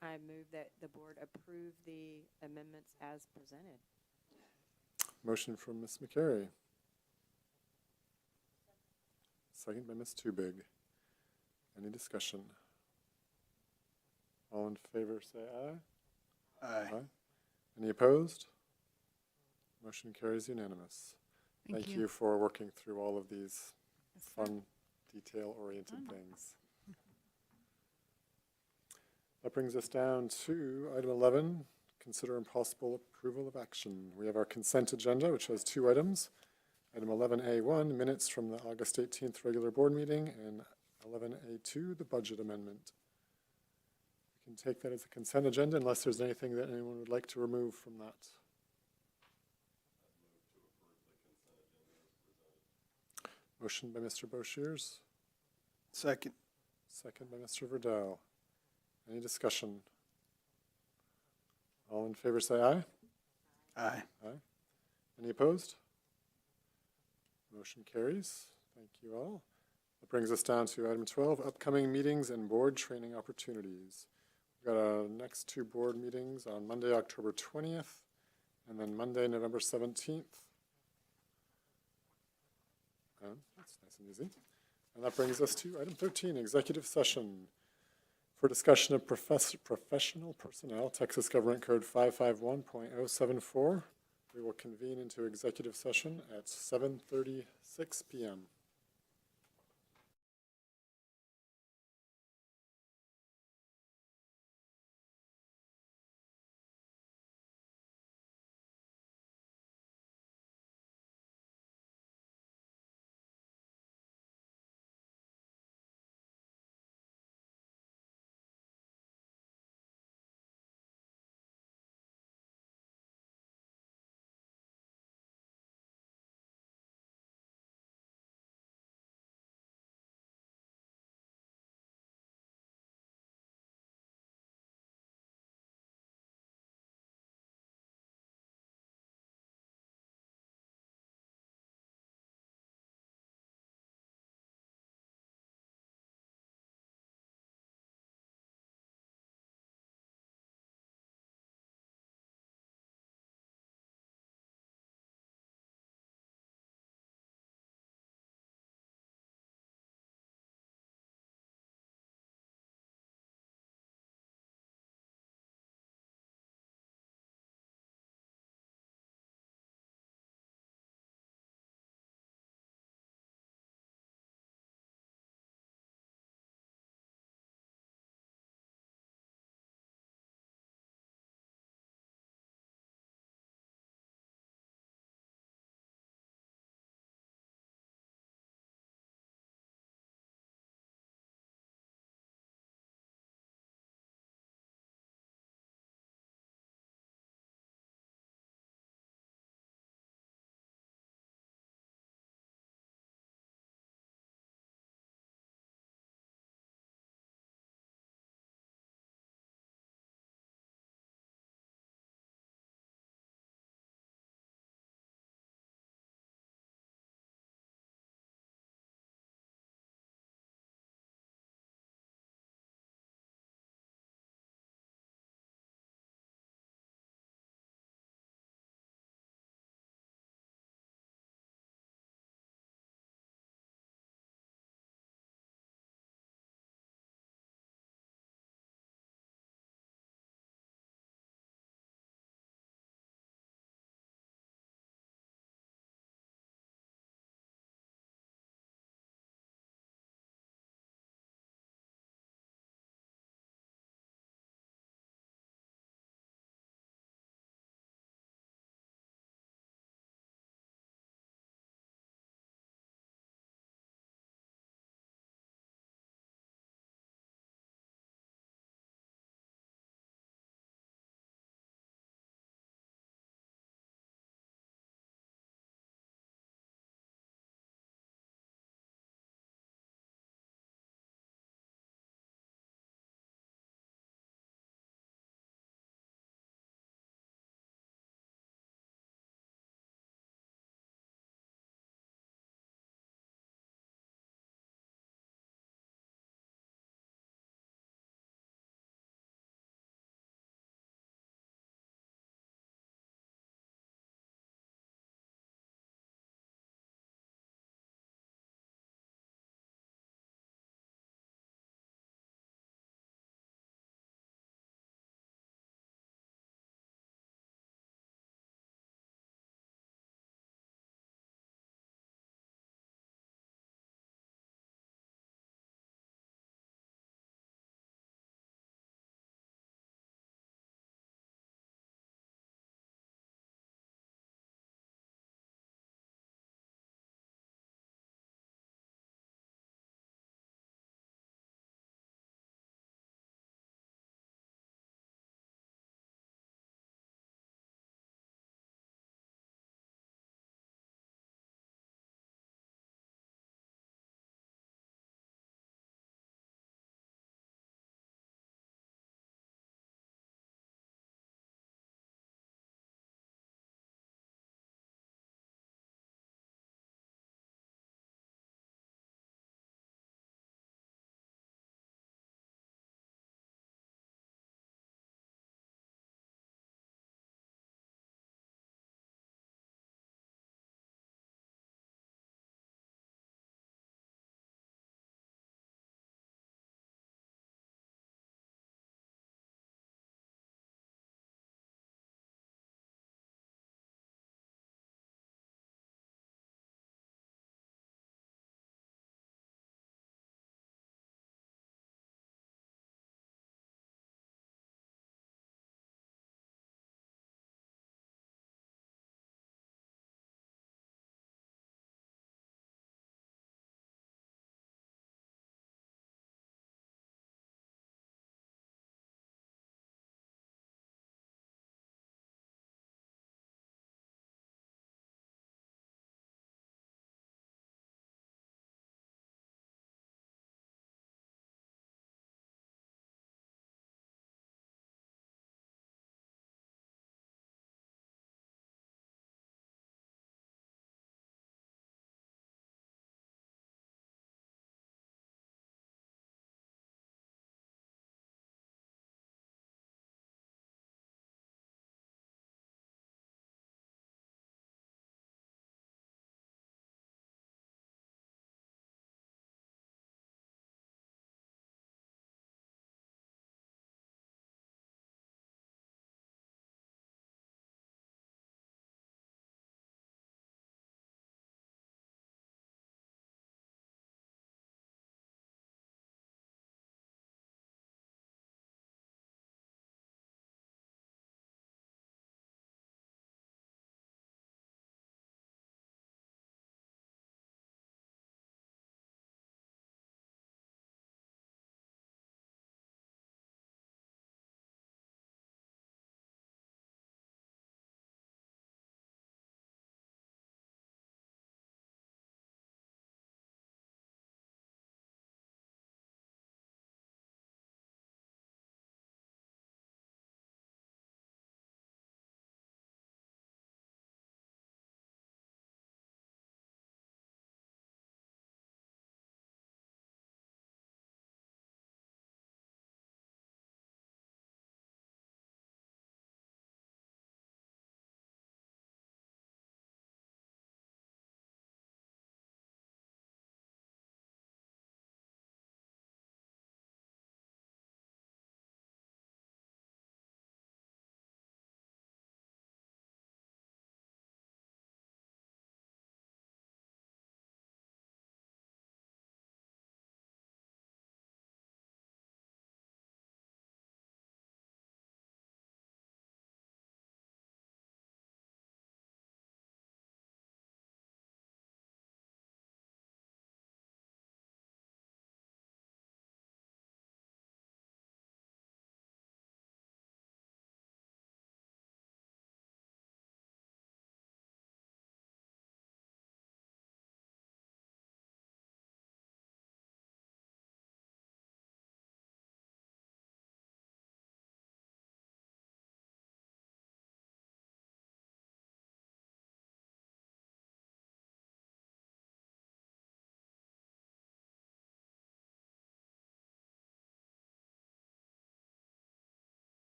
I move that the board approve the amendments as presented. Motion from Ms. McCary. Second by Ms. Tubig. Any discussion? All in favor say aye. Aye. Any opposed? Motion carries unanimous. Thank you for working through all of these Yes, sir. fun, detail-oriented things. That brings us down to item 11, consider impossible approval of action. We have our consent agenda, which has 2 items. Item 11A1, minutes from the August 18th regular board meeting, and 11A2, the budget amendment. We can take that as a consent agenda unless there's anything that anyone would like to remove from that. Motion by Mr. Boshiers, Second. second by Mr. Verdell. Any discussion? All in favor say aye. Aye. Aye. Any opposed? Motion carries. Thank you all. That brings us down to item 12, upcoming meetings and board training opportunities. We've got our next two board meetings on Monday, October 20th, and then Monday, November 17th. That's nice and easy. And that brings us to item 13, executive session for discussion of professional personnel, Texas Government Code 551.074. We will convene into executive session at 7:36 p.m.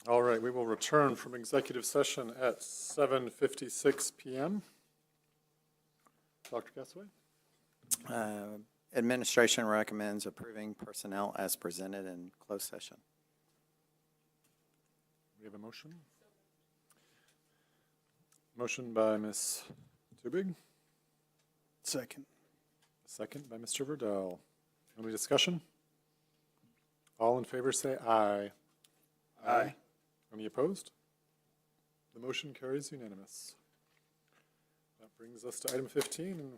All right, we will return from executive session at 7:56 PM. Dr. Gasaway? Administration recommends approving personnel as presented in closed session. We have a motion. Motion by Ms. Tubig. Second. Second by Mr. Verdell. Any discussion? All in favor say aye. Aye. Any opposed? The motion carries unanimous. That brings us to item 15, and